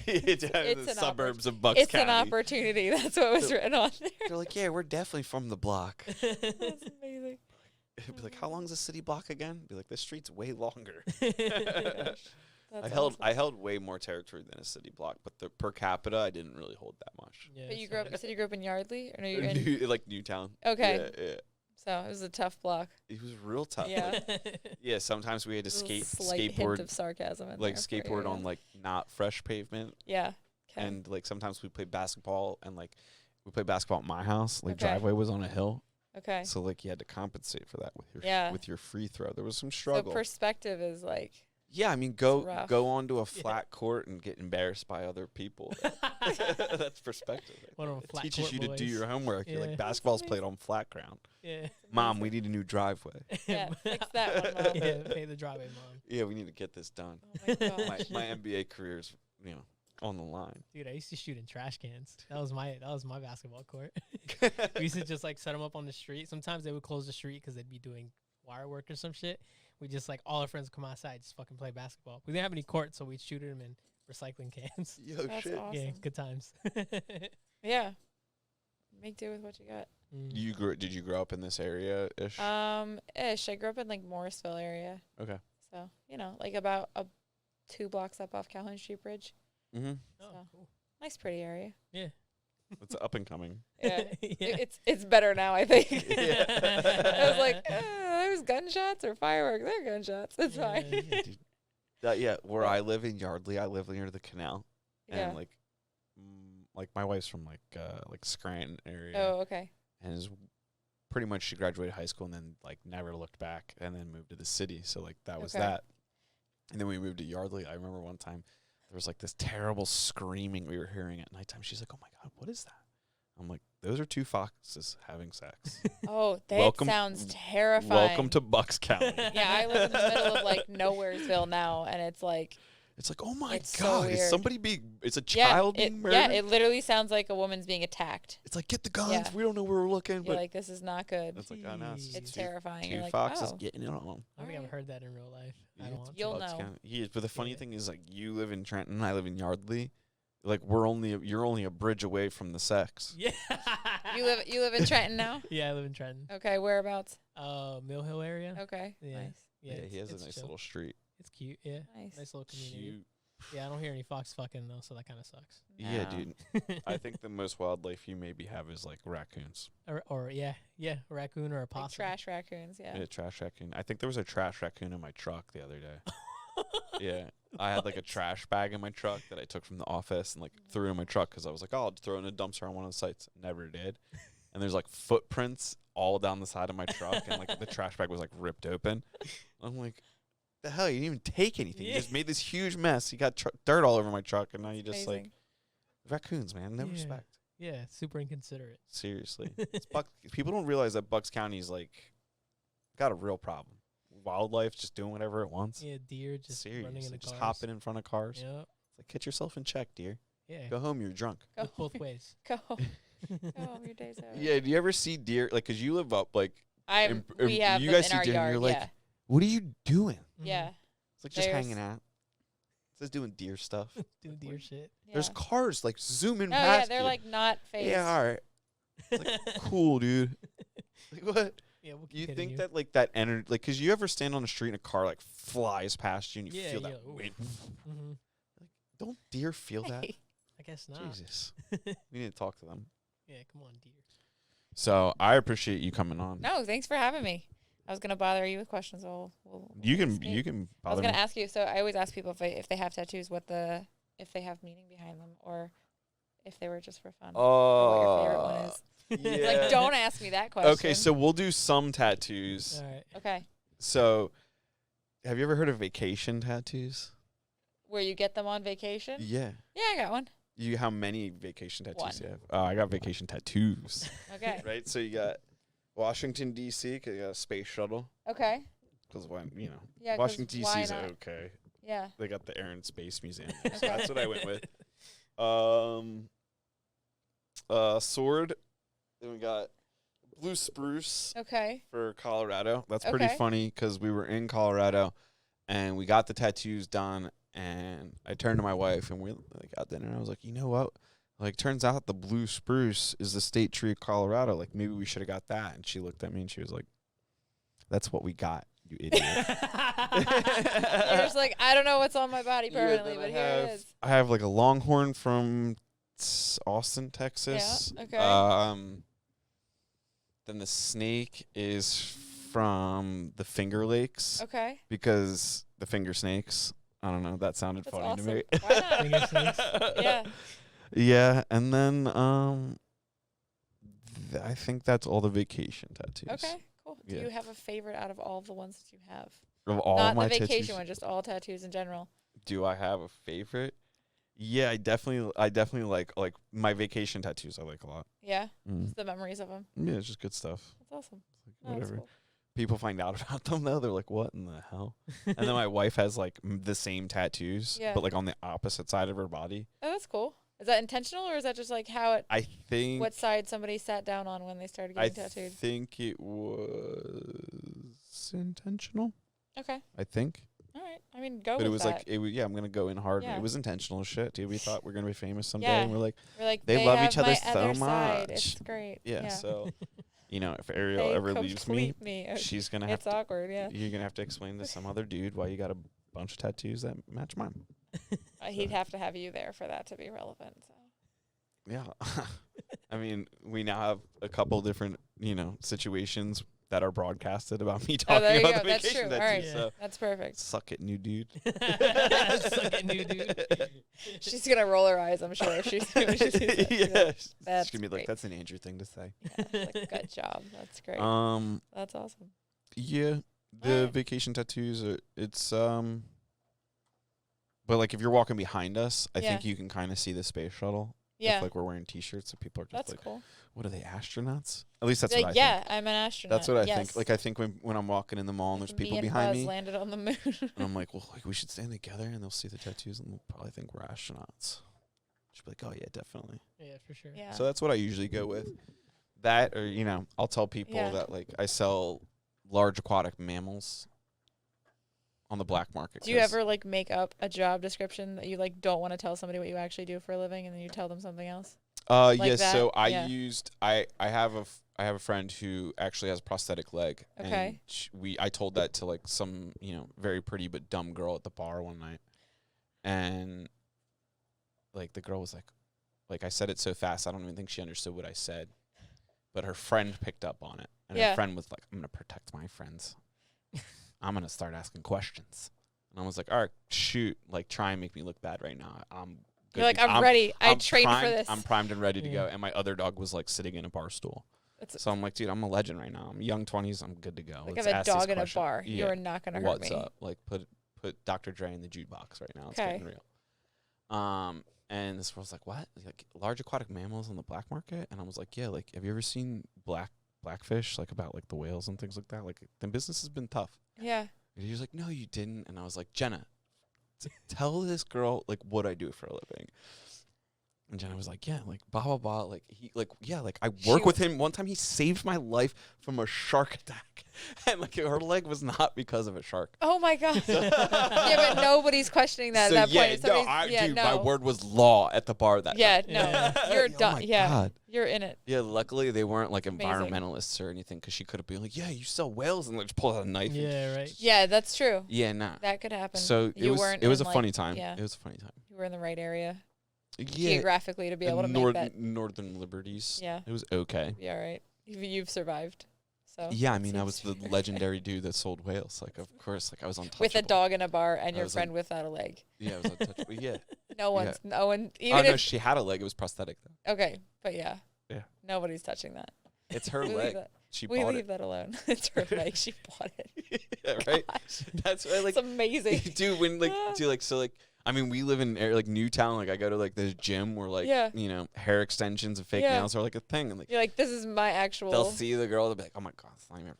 It's in It's the an suburbs of Bucks It's County. an opportunity. That's what was written on there. They're like, yeah, we're definitely from the block. That's amazing. Be like, how long's a city block again? Be like, this street's way longer. That's I awesome. held way more territory than a city block, but the per capita I didn't really hold that much. Yeah, But you so- grew up in Yardley, or no? You're in, Like Newtown. okay, Yeah. so it was a tough block. It was real tough. Yeah. Yeah, sometimes we had to Little slight hint skateboard of sarcasm in like there for you, skateboard yeah. on like not fresh pavement, Yeah. Okay. and like sometimes we played basketball and like we played basketball at my house. Like Okay. driveway was on a hill, Okay. so like you had to compensate for that with your Yeah. with your free throw. There was some So struggle. perspective is like Yeah, I mean, rough. go onto a flat court and get embarrassed by other people. That's perspective. One of them It flat teaches court you to do boys. your homework. You're Yeah. like, basketball's played on flat ground. Yeah. Mom, we need a new driveway. Yeah, fix that one, Mom. Yeah, pay the driveway, mom. Yeah, we need to get this done. Oh my gosh. My NBA career's, on the line. Dude, I used to shoot in trash cans. That was my basketball court. We used to just like set them up on the street. Sometimes they would close the street because they'd be doing wire work or some shit. We just like all our friends would come outside, just fucking play basketball. We didn't have any courts, so we'd shoot them in recycling cans. Yo, That's shit. awesome. Yeah, good times. Yeah. Make do with what you got. Mm. Did you grow up in this area ish? Ish. I grew up in like Morrisville area. Okay. So, like about 2 blocks up off Calhoun Street Bridge. Mm-hmm. Oh, So. cool. Nice, pretty area. Yeah. It's up and coming. Yeah. Yeah. It's better now, I think. Yeah. I was like, there's gunshots or fireworks. They're gunshots. It's Yeah, fine. yeah. Dude, where I live in Yardley, I live near the canal, Yeah. and like my wife's from like Scranton area, Oh, okay. and is pretty much she graduated high school and then like never looked back, and then moved to the city. So like that was Okay. that, and then we moved to Yardley. I remember one time there was like this terrible screaming we were hearing at nighttime. She's like, "Oh my God, what is that?" I'm like, "Those are 2 foxes having sex." Oh, that Welcome- sounds terrifying. Welcome to Bucks County. Yeah, I live in the middle of like Nowheresville now, and it's like It's like, oh my It's so God, is weird. somebody it's a child being murdered? yeah, it literally sounds like a woman's being attacked. It's like, get the guns. Yeah. We don't know where we're looking, You're but like, this is not good. it's like, oh no, it's, Jeez. It's two, terrifying. 2 You're like, foxes oh. getting it on. I don't think I've Alright. heard that in real life. I Yeah, don't it's want You'll to. Bucks know. County. He is, but the funny Yeah. thing is, like, you live in Trenton, I live in Yardley. Like, you're only a bridge away from the sex. Yeah. You live in Trenton now? Yeah, I live in Trenton. Okay, whereabouts? Mill Hill area. Okay, Yeah. nice. Yeah, he has a it's nice chill. little street. It's cute. Yeah. Nice. Nice little community. Cute. Yeah, I don't hear any fox fucking though, so that kind of sucks. Yeah, No. dude. I think the most wildlife you maybe have is like raccoons. or yeah, a raccoon or a Like possum. trash raccoons, yeah. Yeah, trash raccoon. I think there was a trash raccoon in my truck the other day. Yeah, I had like a trash bag in my truck that I took from the office and like threw in my truck because I was like, oh, I'll just throw it in a dumpster on one of the sites. Never did. And there's like footprints all down the side of my truck, and like the trash bag was like ripped open. I'm like, the hell? You didn't even take anything. You Yeah. just made this huge mess. You got dirt all over my truck, and now you just like Amazing. raccoons, man. No Yeah. respect. Yeah, super inconsiderate. Seriously, it's people don't realize that Bucks County's like got a real problem. Wildlife just doing whatever it wants. Yeah, deer just running Seriously, in the just cars. hopping in front of cars. Yeah, It's like, get yourself in check, dear. yeah. Go home, you're drunk. Go Look both ways. Go. Go home, your day's over. Yeah, do you ever see deer? Like, cause you live up, like, We have you them guys in see our deer and yard. you're like, Yeah. what are you doing? Mhm. Yeah. It's like just There's- hanging out. It's just doing deer stuff. Do deer shit. There's Yeah. cars like zooming Oh, yeah, past they're you. like not phased. yeah, all right. Cool, dude. Like, what? Yeah, we'll keep You hitting think you. that like that energy, like, cause you ever stand on the street and a car like flies past you and you Yeah, feel yeah, that ooh. weight? Mm-hmm. Don't deer feel that? Hey. I guess not. Jesus, we need to talk to them. Yeah, come on, deer. So I appreciate you coming on. No, thanks for having me. I was gonna bother you with questions. So we'll You can escape. you can I was bother gonna me. ask you. So I always ask people if they have tattoos, if they have meaning behind them, or if they were just for fun. or what your favorite one is. Yeah. Like, don't ask me that question. Okay, so we'll do some tattoos. All right. Okay, So, have you ever heard of vacation tattoos? where you get them on vacation? Yeah. Yeah, I got one. How many vacation tattoos One. do you have? I got vacation tattoos. Okay. Right? So you got Washington D.C. 'cause you got a space shuttle. Okay. Because when Yeah. 'Cause Washington why D.C. is not? okay. Yeah. They got the Air and Space Museum, so Okay. that's what I went with. Sword. Then we got blue spruce Okay. for Colorado. That's pretty Okay. funny because we were in Colorado and we got the tattoos done. And I turned to my wife and we got dinner. And I was like, you know what? Like, turns out the blue spruce is the state tree of Colorado. Like, maybe we should have got that. And she looked at me and she was like, that's what we got, you idiot. You're just like, I don't know what's on my body permanently, then but here it is. I have like a longhorn from Austin, Texas. Yeah, okay. Then the snake is from the Finger Lakes. Okay. Because the finger snakes. I don't know. That sounded That's funny awesome. to me. Why not? Finger snakes. Yeah. Yeah, and then I think that's all the vacation tattoos. Okay, cool. Do Yeah. you have a favorite out of all of the ones that you have? Of all Not my the vacation tattoos, one, just all tattoos in general. do I have a favorite? Yeah, I definitely like my vacation tattoos. I like a lot. Yeah, Mm. just the memories of them. Yeah, it's just good stuff. That's awesome. Like, No, that's whatever. cool. People find out about them though. They're like, "What in the hell?" And then my wife has like the same tattoos, Yeah. but like on the opposite side of her body. Oh, that's cool. Is that intentional, or is that just like how it? I think. What side somebody sat down on when they started I getting tattooed? think it was intentional. Okay. I think. All right. I mean, go But with it was that. like, I'm going to go in hard. Yeah. It was intentional shit, dude. We thought we are going to be famous someday. Yeah. And we're like, We're like, they love have each other my so other side. much. It's great. yeah. So, if Ariel They ever leaves me, complete me. she's going to have It's awkward. Yeah. you're going to have to explain to some other dude why you got a bunch of tattoos that match mine. He'd have to have you there for that to be relevant. So. Yeah. I mean, we now have a couple different, situations that are broadcasted about me talking there you about go. the That's vacation true. All tattoos. right. So, That's perfect. suck it, new dude. Suck it, new dude. She's gonna roll her eyes. I'm sure. She's gonna she's gonna be Yeah. like, She's That's going to be great. like, that's an Andrew thing to say. Yeah, it's like, good job. That's great. That's awesome. Yeah, the Alright. vacation tattoos are, it's but like if you're walking behind us, I Yeah. think you can kind of see the space shuttle. Yeah. If like we're wearing t-shirts, so people are just That's like, cool. what are they, astronauts? At least that's Like, what I yeah, think. I'm an astronaut. That's what I yes. think. Like I think when I'm walking in the mall and there's Like, people me and behind Buzz me, landed on the moon. and I'm like, well, like we should stand together and they'll see the tattoos and they'll probably think we're astronauts. She'll be like, oh yeah, definitely. Yeah, for sure. Yeah. So that's what I usually go with. That or I'll tell people Yeah. that like I sell large aquatic mammals on the black market. Do you 'cause- ever like make up a job description that you like don't want to tell somebody what you actually do for a living, and then you tell them something else? Yes. like that? So I Yeah. used I have a friend who actually has a prosthetic leg. Okay. And I told that to like some very pretty but dumb girl at the bar one night, and like the girl was like I said it so fast I don't even think she understood what I said, but her friend picked up on it, and Yeah. her friend was like, I'm gonna protect my friends. I'm gonna start asking questions, and I was like, all right, shoot, like try and make me look bad right now. I'm good You're like, to- I'm ready. I trained for primed- this. I'm primed and ready to go. Yeah. And my other dog was like sitting in a bar stool. It's So I'm like, dude, I'm a legend right now. I'm young 20s. I'm good to go. like Let's I have a ask these dog in a questions. bar. Yeah. You're not gonna hurt What's me. up? Like put Dr. Dre in the jukebox right now. It's Okay. getting real. And this girl's like, what? Like large aquatic mammals on the black market? And I was like, yeah. Like, have you ever seen Blackfish? Like about like the whales and things like that. Like the business has been tough. Yeah. And he was like, no, you didn't. And I was like, Jenna, tell this girl like what I do for a living. And Jenna was like, yeah, like blah blah blah, like he like yeah, like I work with him. One time he saved my life from a shark attack, and like her leg was not because of a shark. Oh my god. Yeah, but nobody's questioning that So at that yeah, point. no, Somebody's- dude, my word was law at the bar that Yeah, night. no, Yeah. you're Oh done. my Yeah, God. you're in it. Yeah, luckily they weren't like Amazing. environmentalists or anything, because she could have been like, yeah, you sell whales, and like just pull out a knife. and- Yeah, right. Yeah, that's true. Yeah, nah. That could happen. So You it weren't was a in, funny like- time. yeah. It was a funny time. You were in the right area Yeah, geographically to be able to make that. Northern Liberties. Yeah. It was okay. Be all right. You've survived. So Yeah, I it mean, I was seems the fair. legendary dude that sold whales. Like, of course, like I was untouchable. with a dog in a bar and I your was friend without a leg. Yeah, I was untouchable. Yeah. No one's no one Oh even no, if she had a leg. It was prosthetic though. okay, but yeah. Yeah. Nobody's touching that. It's her We leave leg. that- She We bought leave that alone. It's her leg. She bought it. it. Yeah, right. Gosh. That's why, like, It's amazing. dude. When like, dude, like, so like, I mean, we live in like Newtown. Like I go to like this gym where like hair extensions and fake nails are like a thing. And like you're like, this is my actual. they'll see the girl. They'll be like, oh my god, it's not even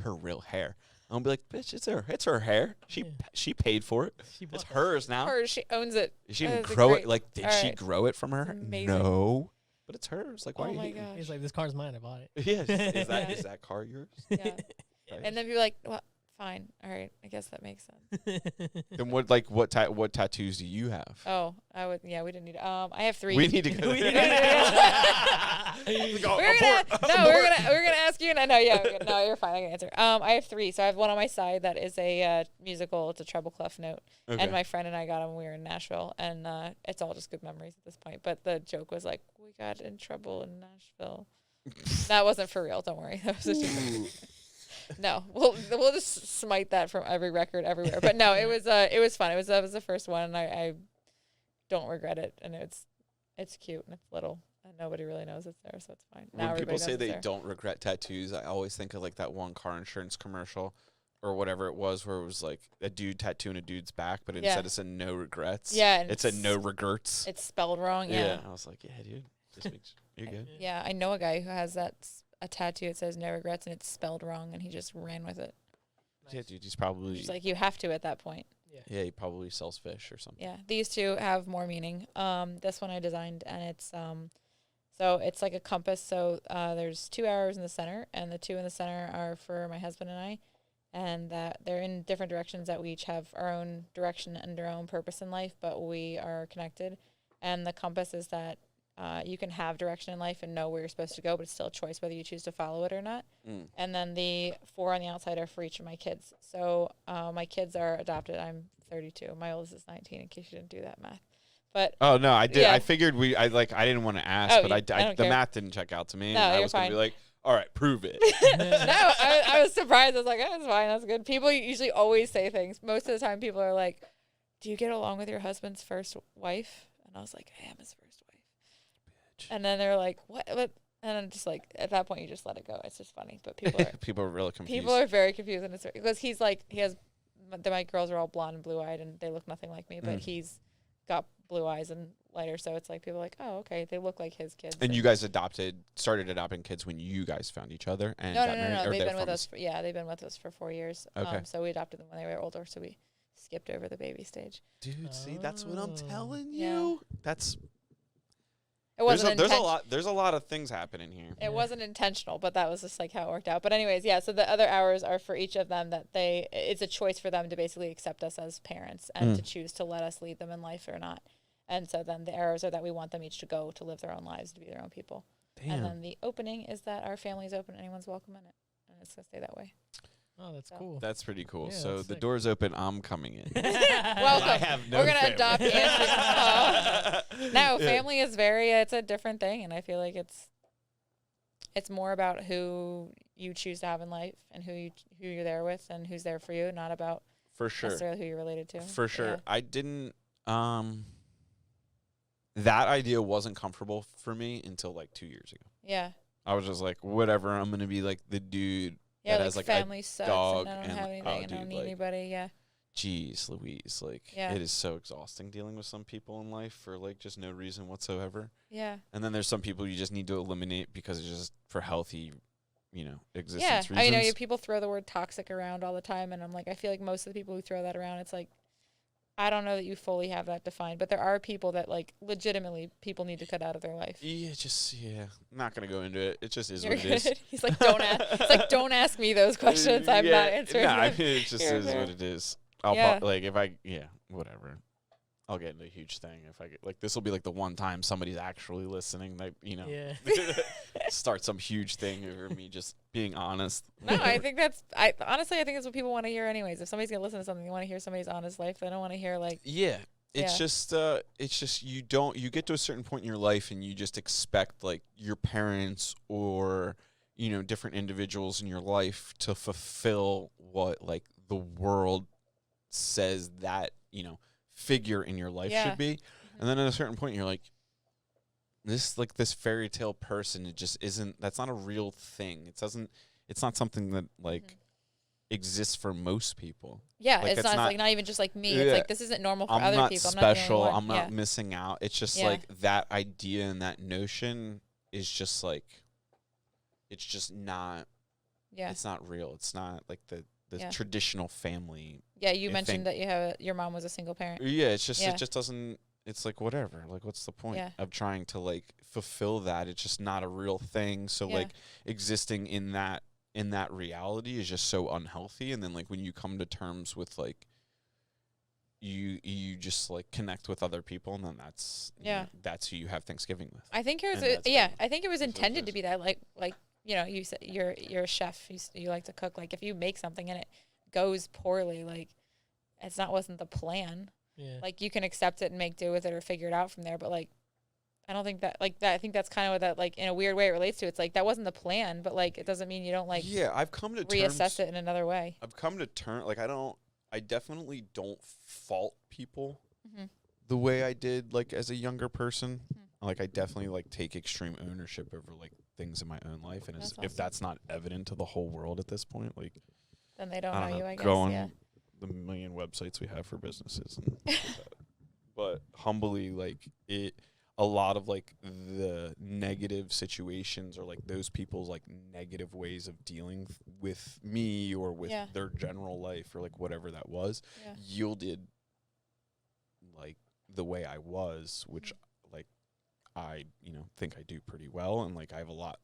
her real hair. I'll be like, bitch, it's her hair. She paid for it. It's hers now. Hers. She owns it. Did she even grow it? Like, did she grow it from her? Amazing. No, but it's hers. Like, why? Oh are you my gosh. He's like, this car's mine. I bought it. Yeah. Is that car yours? Yeah. Right. And then people are like, well, fine. All right. I guess that makes sense. Then what tattoos do you have? Oh, we didn't need. I have 3. We need to go. We're gonna ask you. No, you're fine. I can answer. I have 3. So I have one on my side that is a musical. It's a treble clef note, and my friend and I got them when we were in Nashville, and it's all just good memories at this point. But the joke was like, we got in trouble in Nashville. That wasn't for real. Don't worry. That was just a joke. No, we'll just smite that from every record everywhere. But no, it was fun. That was the first one, and I don't regret it. And it's cute and it's little, and nobody really knows it's there, so it's fine. When people say they don't regret tattoos, I always think of like that one car insurance commercial or whatever it was, where it was like a dude tattooing a dude's back, but instead it said no regrets. Yeah, it said no regrets. It's spelled wrong. Yeah. I was like, yeah, dude, just makes you're good. Yeah, I know a guy who has a tattoo that says no regrets, and it's spelled wrong, and he just ran with it. Nice. Yeah, dude, he's probably just like, you have to at that point. Yeah, he probably sells fish or something. Yeah, these 2 have more meaning. This one I designed, and it's so it's like a compass. So there's 2 arrows in the center, and the 2 in the center are for my husband and I, and that they're in different directions. That we each have our own direction and our own purpose in life, but we are connected. And the compass is that you can have direction in life and know where you're supposed to go, but it's still a choice whether you choose to follow it or not. And then the 4 on the outside are for each of my kids. So my kids are adopted. I'm 32. My oldest is 19, in case you didn't do that math. But oh no, I did. Yeah. I figured I didn't want to ask, but the math didn't check out to me. No, and I was fine. gonna be like, all right, prove it. No, I was surprised. I was like, oh, that's fine. That's good. People usually always say things. Most of the time, people are like, do you get along with your husband's first wife? And I was like, I am his first wife. And then they're like, what? And I'm just like, at that point, you just let it go. It's just funny. But people are really confused. People are very confused. And it's because he's like, my girls are all blonde and blue-eyed, and they look nothing like me. But he's got blue eyes and lighter. So it's like, people are like, oh, okay. They look like his kids. And you guys started adopting kids when you guys found each other and got married? No. They've been with us. They've been with us for 4 years. Okay. So we adopted them when they were older. So we skipped over the baby stage. Dude, see, that's what I'm telling you. That's... It wasn't there's a lot of things happening here. It wasn't intentional, but that was just like how it worked out. But anyways, yeah, so the other hours are for each of them that it's a choice for them to basically accept us as parents and to choose to let us lead them in life or not. And so then the arrows are that we want them each to go to live their own lives, to be their own people. Damn. And then the opening is that our family is open, anyone's welcome in it. And it's going to stay that way. Oh, that's cool. That's pretty cool. Yeah, so the sick. door's open. I'm coming in. Welcome. I have no We're going to family. adopt Andrew. No, family is it's a different thing. And I feel like it's more about who you choose to have in life and who you're there with and who's there for you, not about for sure necessarily who you're related to. For sure. Yeah. I didn't, that idea wasn't comfortable for me until like 2 years ago. Yeah. I was just like, whatever. I'm going to be like the dude. Yeah, that has like family a sucks dog and I don't have anything and I don't need anybody. Yeah. Jeez Louise, like it is so exhausting dealing with some people in life for like just no reason whatsoever. Yeah. And then there's some people you just need to eliminate because it's just for healthy, existence reasons. I know people throw the word toxic around all the time, and I'm like, I feel like most of the people who throw that around, it's like, I don't know that you fully have that defined, but there are people that like legitimately people need to cut out of their life. Yeah, I'm not gonna go into it. It just is what it is. He's like, don't ask. It's like, don't ask me those questions. I'm not answering. Nah, I mean, it just is what it is. Whatever. I'll get into a huge thing if I get like this will be like the one time somebody's actually listening. Like start some huge thing over me just being honest. No, I think honestly I think that's what people want to hear anyways. If somebody's gonna listen to something, they want to hear somebody's honest life. They don't want to hear like It's just you get to a certain point in your life and you just expect like your parents or different individuals in your life to fulfill what like the world says that figure in your life should be. And then at a certain point you're like, this fairy tale person, it just isn't, that's not a real thing. It's not something that like exists for most people. Yeah, Like, it's not like not even just like me. It's Yeah. like this isn't normal for I'm other not people. special. I'm I'm not, not missing out. It's just Yeah. like that idea and that notion is just like, it's just not. yeah. It's not real. It's not like the Yeah. traditional family. Yeah, you I mentioned think- that your mom was a single parent. Yeah, it's just Yeah. it just doesn't. It's like whatever. Like, what's the point Yeah. of trying to like fulfill that? It's just not a real thing. So Yeah. like existing in that reality is just so unhealthy. And then like when you come to terms with like you just like connect with other people, and then that's Yeah. that's who you have Thanksgiving with. I think it was And that's yeah. fine. I think it was That's what it intended to is. be that like you said you're a chef. You like to cook. Like if you make something and it goes poorly, like wasn't the plan. Yeah. Like you can accept it and make do with it or figure it out from there. But like I don't think that like that. I think that's kind of what that like in a weird way it relates to. It's like that wasn't the plan, but like it doesn't mean you don't like Yeah, I've come to reassess terms. it in another way. I've come to term like I definitely don't fault people Mhm. the way I did like as a younger person. Mhm. Like I definitely like take extreme ownership over like things in my own life, and That's if awesome. that's not evident to the whole world at this point, like Then they don't I know don't you. know, I guess. go on Yeah. the million websites we have for businesses and stuff like that. But humbly, like a lot of like the negative situations or like those people's like negative ways of dealing with me or with Yeah. their general life or like whatever that was Yeah. yielded like the way I was, which like I think I do pretty well, and like I have a lot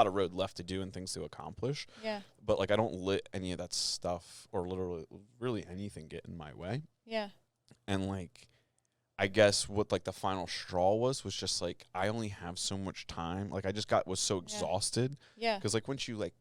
of road left to do and things to accomplish. Yeah. But like I don't let any of that stuff or literally really anything get in my way. Yeah. And like I guess what like the final straw was just like I only have so much time. Like I just was so exhausted Yeah. because like once you like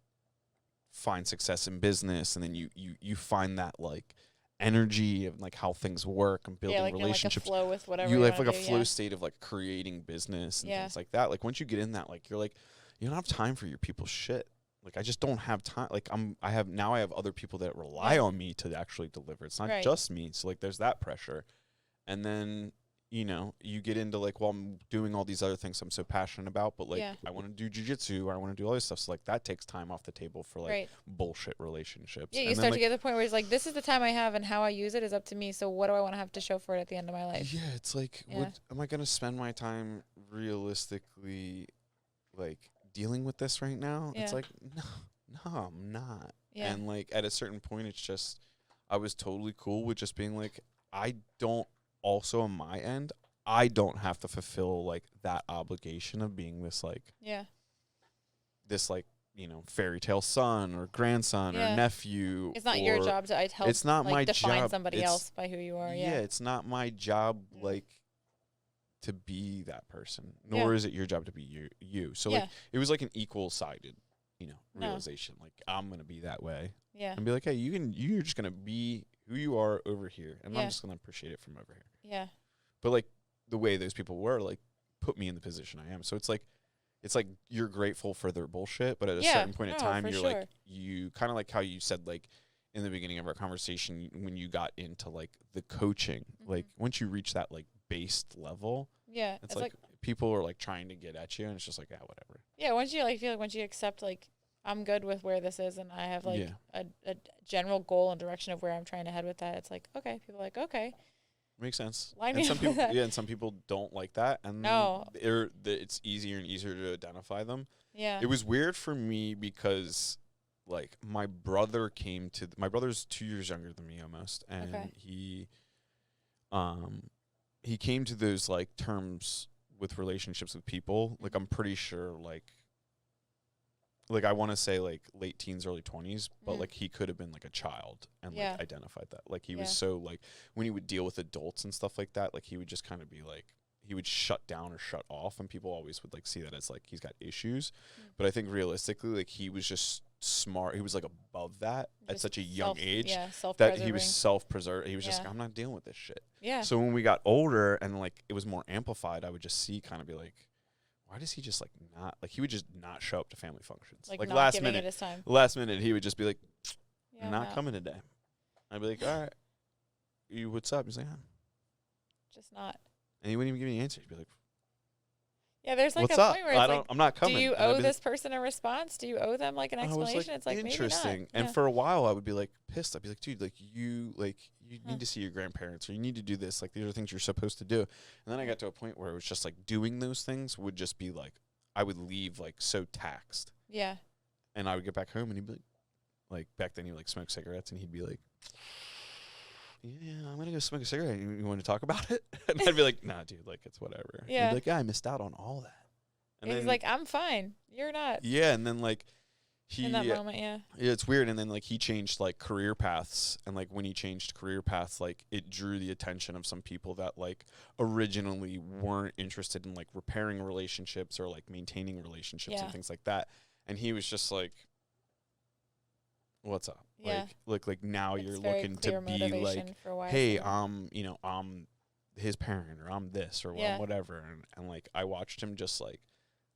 find success in business and then you find that like energy of like how things work and building Yeah, like relationships, in like a flow with whatever you have like wanna a do, flow yeah. state of like creating business and Yeah. things like that. Like once you get in that, like you're like you don't have time for your people's shit. Like I just don't have time. Like I have other people that rely Yeah. on me to actually deliver. It's not Right. just me. So like there's that pressure. And then you get into like, well, I'm doing all these other things I'm so passionate about, but like Yeah. I want to do jujitsu or I want to do all this stuff. So like that takes time off the table for like Right. bullshit relationships. Yeah, you And then, start to like, get to the point where it's like, this is the time I have, and how I use it is up to me. So what do I want to have to show for it at the end of my life? yeah, it's like, Yeah. what am I going to spend my time realistically like dealing with this right now? It's Yeah. like, no, I'm not. Yeah. And like at a certain point, it's just, I was totally cool with just being like, I don't also on my end, I don't have to fulfill like that obligation of being this like Yeah. fairy tale son or grandson Yeah. or nephew. It's not your or- job to help. It's not like, my define job. somebody It's- else by who you are. Yeah, Yeah. it's not my job Mm. like to be that person, Yeah. nor is it your job to be you. So Yeah. like it was like an equal sided, No. realization. Like I'm gonna be that way Yeah. and be like, hey, you're just gonna be who you are over here, and Yeah. I'm just gonna appreciate it from over here. Yeah. But like the way those people were, like put me in the position I am. So it's like you're grateful for their bullshit, but at a Yeah. certain point in No, time, for you're sure. like you kind of like how you said like in the beginning of our conversation when you got into like the coaching, like Mhm. once you reach that like based level, Yeah. it's like, people are like trying to get at you, and it's just like, yeah, whatever. yeah. Once you feel like once you accept I'm good with where this is, and I have Yeah. a general goal and direction of where I'm trying to head with that. It's like, okay, people are like, okay. Makes sense. Line And me some up with people, that. yeah, and some people don't like that, and No. it's easier and easier to identify them. Yeah. It was weird for me because like my brother's 2 years younger than me almost, and Okay. he came to those like terms with relationships with people. Like I'm pretty sure like I want to say like late teens, early 20s, but Mm. like he could have been like a child and Yeah. like identified that. Like he was Yeah. so like when he would deal with adults and stuff like that, like he would just kind of be like he would shut down or shut off, and people always would like see that as like he's got issues. Mm. But I think realistically, like he was just smart. He was like above that at Just such a young age Yeah. that he was self-preserved. He was just Yeah. like, I'm not dealing with this shit. Yeah. So when we got older and like it was more amplified, I would just see kind of be like, why does he just like not like he would just not show up to family functions like like not last giving minute. it his time. Last minute he would just be like, Yeah, I'm not out. coming today. I'd be like, all right, what's up? He's like, Just not. and he wouldn't even give me an answer. He'd be like, Yeah, Yeah, there's like What's a up? point where it's like, I'm not coming. do you And I'd owe be this person a response? Do you owe them like an I was explanation? like, It's like interesting. maybe not. And Yeah. for a while, I would be like pissed. I'd be like, dude, you Huh. need to see your grandparents, or you need to do this. Like, these are things you're supposed to do. And then I got to a point where it was just like doing those things would just be like, I would leave like so taxed. Yeah. And I would get back home and he'd be like back then he would like smoke cigarettes and he'd be like, yeah, I'm gonna go smoke a cigarette. You want to talk about it? And I'd be like, nah, dude, like it's whatever. Yeah. He'd be like, yeah, I missed out on all that. And he's like, I'm fine. You're not. yeah, and then like In that moment, yeah. yeah, it's weird. And then like he changed like career paths, and like when he changed career paths, like it drew the attention of some people that like originally weren't interested in like repairing relationships or like maintaining relationships Yeah. and things like that. And he was just like, what's up? Yeah. Like now It's you're very looking clear to be motivation like, for why hey, someone- I'm his parent, or I'm this, or Yeah. whatever. And like I watched him just like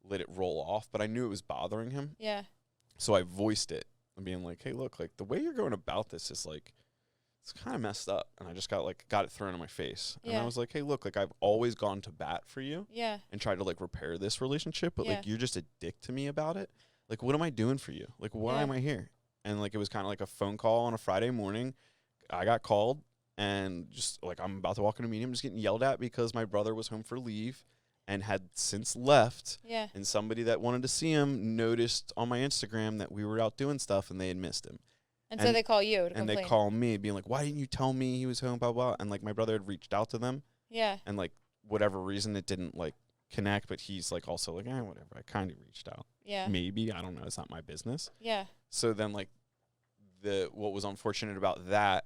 let it roll off, but I knew it was bothering him. Yeah. So I voiced it and being like, hey, look, like the way you're going about this is like, it's kind of messed up. And I just got it thrown in my face. And I Yeah. was like, hey, look, like I've always gone to bat for you Yeah. and tried to like repair this relationship, but Yeah. like you're just a dick to me about it. Like, what am I doing for you? Like, why Yeah. am I here? And like it was kind of like a phone call on a Friday morning. I got called and just like I'm about to walk in a meeting, I'm just getting yelled at because my brother was home for leave and had since left. Yeah. And somebody that wanted to see him noticed on my Instagram that we were out doing stuff and they had missed him. And so And- they call you to And complain. they call me being like, why didn't you tell me he was home, blah, blah. And like my brother had reached out to them Yeah. and like whatever reason it didn't like connect, but he's like also like, whatever. I kind of reached out. Yeah. Maybe, I don't know. It's not my business. Yeah. So then like what was unfortunate about that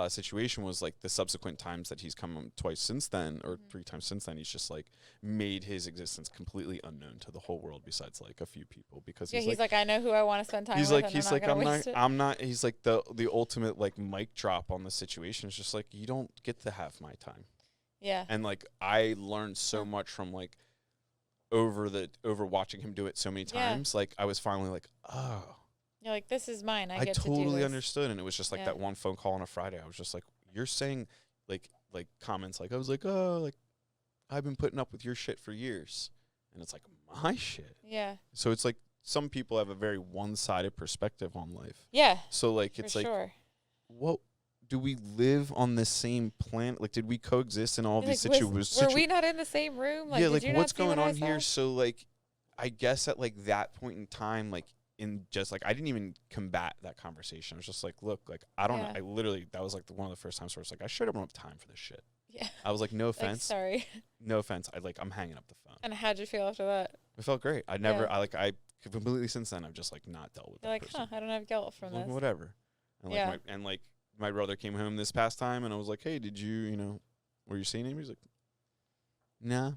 situation was like the subsequent times that he's come twice since then, or Mhm. 3 times since then, he's just like made his existence completely unknown to the whole world besides like a few people, because Yeah. he's He's like, I know who I want to spend time he's with. like and he's I'm like not I'm gonna not waste it. I'm not he's like the ultimate like mic drop on the situation. It's just like, you don't get to have my time. Yeah. And like I learned so Huh. much from like over watching him do it so many Yeah. times. Like I was finally like, oh, You're like, this is mine. I I get to do totally this. understood. And it was just like Yeah. that one phone call on a Friday. I was just like, you're saying like comments like, I was like, oh, like I've been putting up with your shit for years. And it's like, my shit. Yeah. So it's like some people have a very one-sided perspective on life. Yeah. So like For it's like, sure. what do we live on the same planet? Like, did we coexist in all You're these like, situations? were we not in the same room? Like, yeah, did like you not what's see going what I on here? saw? So like I guess at like that point in time, like in just like I didn't even combat that conversation. I was just like, look, like I don't know. Yeah. I literally that was like one of the first times where it's like I should have enough time for this shit. Yeah. I was like, no Like, offense, sorry. no offense. I'm hanging up the phone. And how'd you feel after that? It felt great. I never, Yeah. I completely since then I've just like not dealt with You're that like, person. huh, I don't have guilt from Like, this. whatever. And like Yeah. my brother came home this past time and I was like, hey, did you were you seeing him? He's like, nah.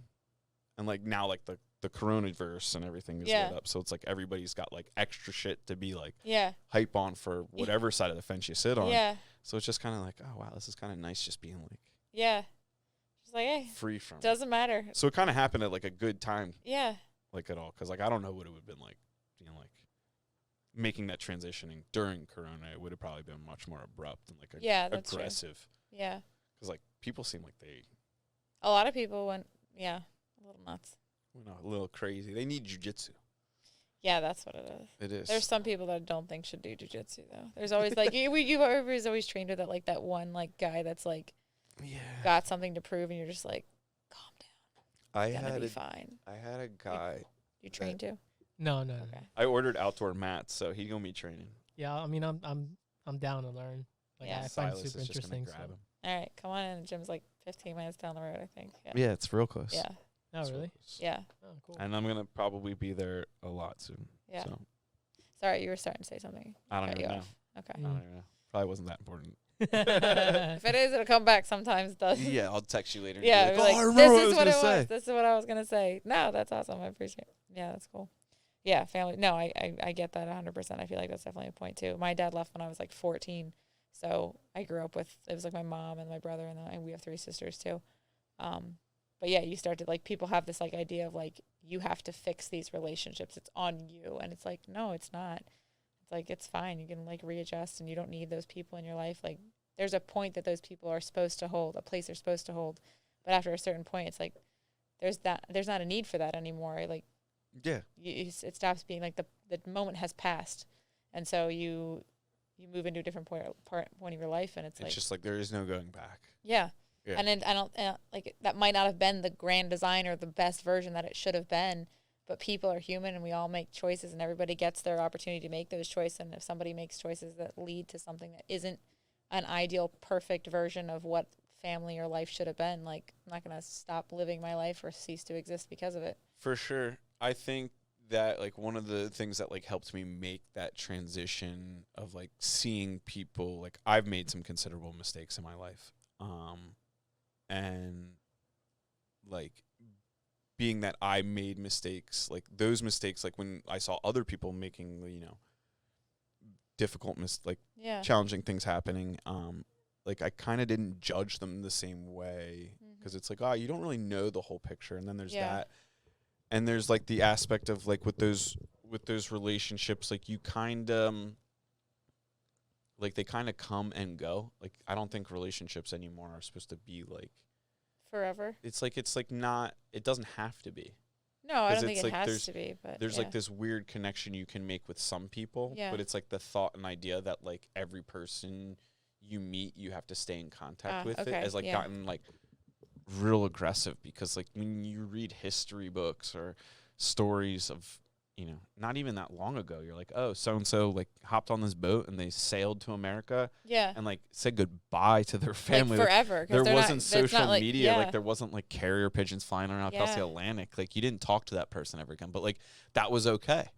And like now like the coronavirus and everything is Yeah. lit up. So it's like everybody's got like extra shit to be like Yeah. hype on for whatever side of the fence you sit on. Yeah. So it's just kind of like, oh wow, this is kind of nice just being like Yeah. Just like, hey, free from it. doesn't matter. So it kind of happened at like a good time, Yeah. like at all. Cause like I don't know what it would have been like, like making that transitioning during Corona. It would have probably been much more abrupt and like Yeah, that's true. aggressive. Yeah. Cause like people seem like they A lot of people went, a little nuts. a little crazy. They need jujitsu. Yeah, that's what it is. It is. There's some people that I don't think should do jujitsu though. There's always like everybody's always trained with that one like guy that's like yeah. got something to prove, and you're just like, calm down, I it's gonna had be a fine. I had a guy. You trained too? No. Okay. I ordered outdoor mats, so he gonna be training. Yeah, I mean, I'm down to learn. Like, Yeah. I find it Silas super is just gonna interesting. grab So. him. All right, come on in. The gym's like 15 minutes down the road, I think. Yeah. Yeah, it's real close. Yeah. Oh, It's real really? close. Yeah. Oh, cool. And I'm gonna probably be there a lot soon. Yeah. So Sorry, you were starting to say something. I don't Cut even you know. off. Okay. I don't even know. Probably wasn't that important. If it is, it'll come back sometimes. Does. Yeah, I'll text you later. And Yeah, be you're like, like, oh, I remember this is what I it was gonna was. say. This is what I was gonna say. No, that's awesome. I appreciate it. Yeah, that's cool. Yeah, family. No, I get that 100%. I feel like that's definitely a point too. My dad left when I was like 14, so I grew up with, it was like my mom and my brother, and then we have 3 sisters too. But yeah, you start to like, people have this like idea of like, you have to fix these relationships. It's on you, and it's like, no, it's not. It's like, it's fine. You can like readjust, and you don't need those people in your life. Like, there's a point that those people are supposed to hold, a place they're supposed to hold. But after a certain point, it's like, there's not a need for that anymore. Like, Yeah. it stops being like the moment has passed, and so you move into a different point of your life, and it's like, just like there is no going back. yeah. Yeah. And then I don't like that might not have been the grand design or the best version that it should have been, but people are human and we all make choices, and everybody gets their opportunity to make those choices. And if somebody makes choices that lead to something that isn't an ideal, perfect version of what family or life should have been, like, I'm not going to stop living my life or cease to exist because of it. For sure. I think that, like, one of the things that, like, helped me make that transition of, like, seeing people, like, I've made some considerable mistakes in my life. And, like, being that I made mistakes, like, those mistakes, like, when I saw other people making, you know, difficult, Yeah. challenging things happening, like, I kind of didn't judge them the same way, because it's like, oh, you don't really know the whole picture. And then there's that. And there's, like, the aspect of, like, with those relationships, like, you kind of, like, they kind of come and go. Like, I don't think relationships anymore are supposed to be, like, Forever. It's like not, it doesn't have to be. No, I don't 'Cause think it's it like has to be, but There's, yeah. like, this weird connection you can make with some people, Yeah. but it's, like, the thought and idea that, like, every person you meet, you have to stay in contact with it, okay, has, like, yeah. gotten, like, real aggressive, because, like, when you read history books or stories of, you know, not even that long ago, you're like, oh, so-and-so, like, hopped on this boat and they sailed to America Yeah. and, like, said goodbye to their family. Like forever. 'Cause There they're wasn't not, it's social not like, media. yeah. Like, there wasn't, like, carrier pigeons flying around across the Yeah. Atlantic. Like, you didn't talk to that person ever again. But, like, that was okay.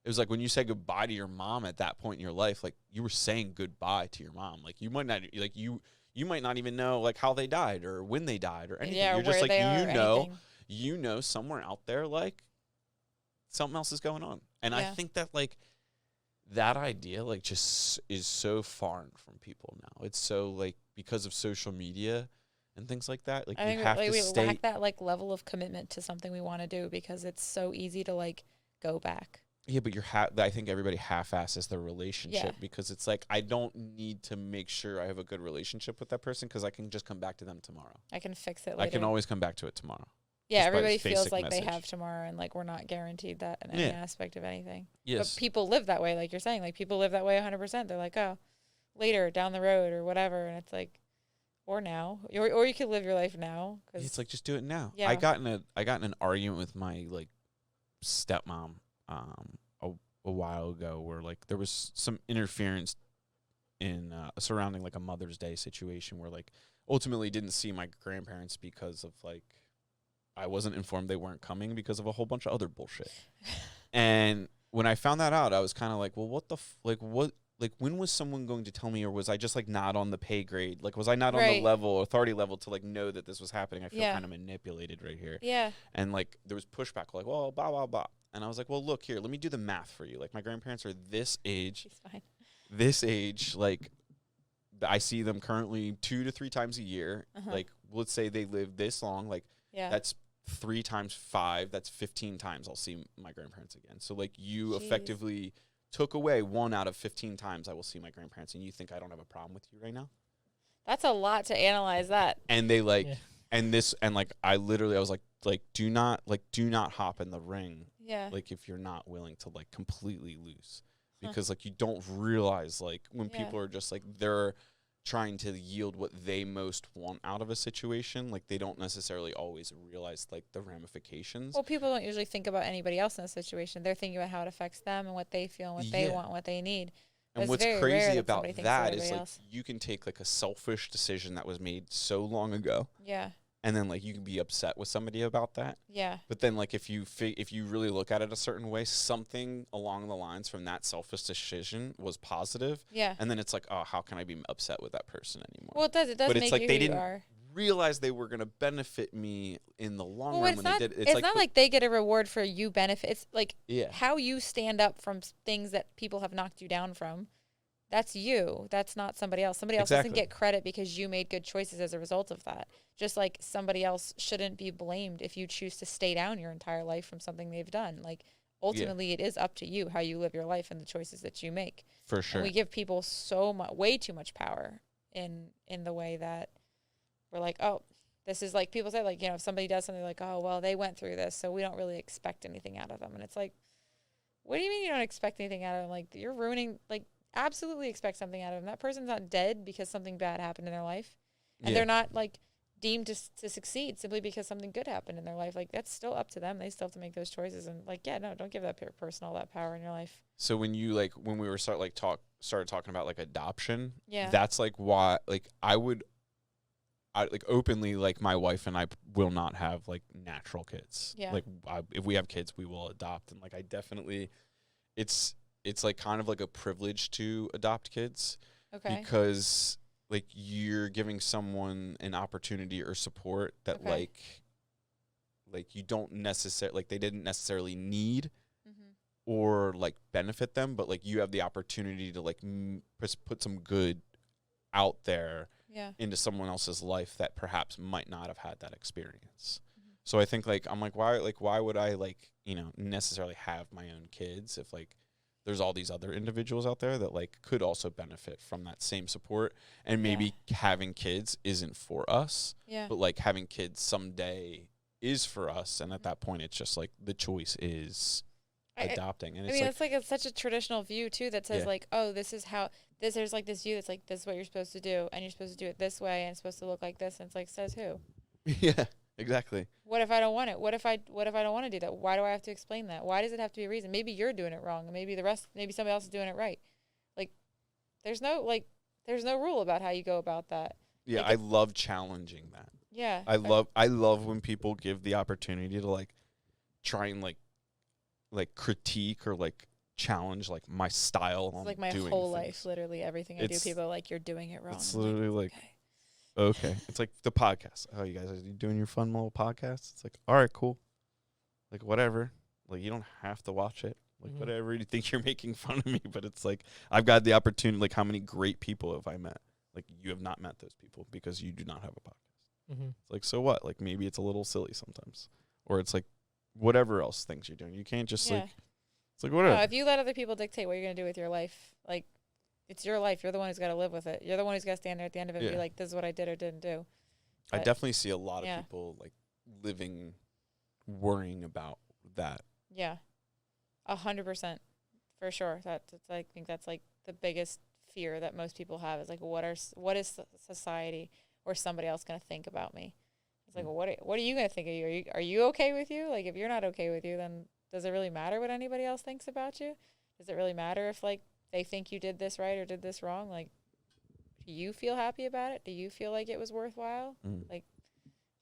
It was like when you say goodbye to your mom at that point in your life, like, you were saying goodbye to your mom. Like, you might not, like, you might not even know, like, how they died or when they died or anything. Yeah, or You're just where like, they are, anything. you know somewhere out there, like, something else is going on. And I Yeah. think that, like, that idea, like, just is so foreign from people now. It's so, like, because of social media and things like that, like, I you think have like, to we stay. lack that, like, level of commitment to something we want to do, because it's so easy to, like, go back. Yeah, but I think everybody half-asses their relationship, Yeah. because it's like, I don't need to make sure I have a good relationship with that person, because I can just come back to them tomorrow. I can fix it later. I can always come back to it tomorrow. Yeah, just by everybody this feels basic like they message. have tomorrow, and, like, we're not guaranteed that in any Yeah. aspect of anything. Yes. But people live that way, like you're saying. Like, people live that way 100%. They're like, oh, later, down the road, or whatever. And it's like, or now. Or you could live your life now. It's like, just do it now. Yeah. I got in an argument with my, like, stepmom a while ago, where, like, there was some interference in surrounding, like, a Mother's Day situation, where, like, ultimately didn't see my grandparents because of, like, I wasn't informed they weren't coming because of a whole bunch of other bullshit. And when I found that out, I was kind of like, well, what the when was someone going to tell me, or was I just, like, not on the pay grade? Like, was I not on the authority level to, like, know that this was happening? I feel kind of manipulated right here. Yeah. And, like, there was pushback, like, well, blah, blah, blah. And I was like, well, look here, let me do the math for you. Like, my grandparents are this age. She's fine. This age, like, I see them currently 2 to 3 times a year. Like, let's say they live this long. Like, that's 3 times 5. That's 15 times I'll see my grandparents again. So, like, you effectively took away 1 out of 15 times I will see my grandparents, and you think I don't have a problem with you right now? That's a lot to analyze that. And they, like, and like, I was like, do not hop in the ring. Yeah. Like, if you're not willing to, like, completely lose. Because, like, you don't realize, like, when people are just, like, they're trying to yield what they most want out of a situation, like, they don't necessarily always realize, like, the ramifications. Well, people don't usually think about anybody else in a situation. They're thinking about how it affects them and what they feel and what they want, what they need. And it's what's very crazy rare that about somebody thinks of that is, everybody like, else. you can take, like, a selfish decision that was made so long ago. Yeah. And then, like, you can be upset with somebody about that. Yeah. But then, like, if you really look at it a certain way, something along the lines from that selfish decision was positive. Yeah. And then it's like, oh, how can I be upset with that person anymore? Well, it does. It does but make it's like you they who you didn't are. realize they were going to benefit me in the long Well, run it's when not, they did. It's not like they get a reward for you benefit. It's like how you stand up from things that people have knocked you down from. That's you. That's not somebody else. Somebody else doesn't get credit because you made good choices as a result of that. Just like somebody else shouldn't be blamed if you choose to stay down your entire life from something they've done. Like, ultimately, it is up to you how you live your life and the choices that you make. For sure. And we give people way too much power in the way that we're like, oh, this is like, people say like, if somebody does something like, oh, well, they went through this, so we don't really expect anything out of them. And it's like, what do you mean you don't expect anything out of them? Like, you're ruining, like, absolutely expect something out of them. That person's not dead because something bad happened in their life. And they're not like deemed to succeed simply because something good happened in their life. Like, that's still up to them. They still have to make those choices. And like, no, don't give that person all that power in your life. So when you when we were started talking about like adoption, Yeah, that's like why like I like openly, like my wife and I will not have like natural kids. Yeah. Like if we have kids, we will adopt. And like I definitely, it's like kind of like a privilege to adopt kids. Okay. Because like you're giving someone an opportunity or support that Okay. like you don't necessarily, like they didn't necessarily need Mm-hmm. or like benefit them, but like you have the opportunity to like put some good out there Yeah. into someone else's life that perhaps might not have had that experience. Mm-hmm. So I think like I'm like why would I like, necessarily have my own kids if like there's all these other individuals out there that like could also benefit from that same support, and maybe having kids isn't for us, Yeah. but like having kids someday is for us, and at that point it's just like the choice is adopting. And it's like it's such a traditional view too that says like, oh, this is how there's like this view that's like, this is what you're supposed to do, and you're supposed to do it this way, and it's supposed to look like this, and it's like, says who? Yeah, exactly. What if I don't want it? What if I don't want to do that? Why do I have to explain that? Why does it have to be a reason? Maybe you're doing it wrong, and maybe somebody else is doing it right. Like, there's no rule about how you go about that. Yeah, like I love challenging that. Yeah. I love when people give the opportunity to like try and like critique or like challenge like my style on like my doing whole things. life, literally everything I do, people are like, you're doing it wrong. It's I'm literally like okay. It's like the podcast. Oh, you guys are doing your fun little podcast? It's like, all right, cool. Like whatever. Like you don't have to watch it. Like whatever, you think you're making fun of me, but it's like I've got the opportunity. Like how many great people have I met? Like you have not met those people because you do not have a podcast. Mm-hmm. It's like, so what? Like maybe it's a little silly sometimes, or it's like whatever else things you're doing. You can't just like, it's like whatever. No, if you let other people dictate what you're going to do with your life, like it's your life. You're the one who's got to live with it. You're the one who's got to stand there at the end of it and be like, this is what I did or didn't do. I But definitely see a lot of people like living, worrying about that. Yeah, 100% for sure. That's I think that's like the biggest fear that most people have is like, what is society or somebody else going to think about me? It's like, well, what are you going to think of you? Are you okay with you? Like, if you're not okay with you, then does it really matter what anybody else thinks about you? Does it really matter if like they think you did this right or did this wrong? Like, do you feel happy about it? Do you feel like it was worthwhile? Like,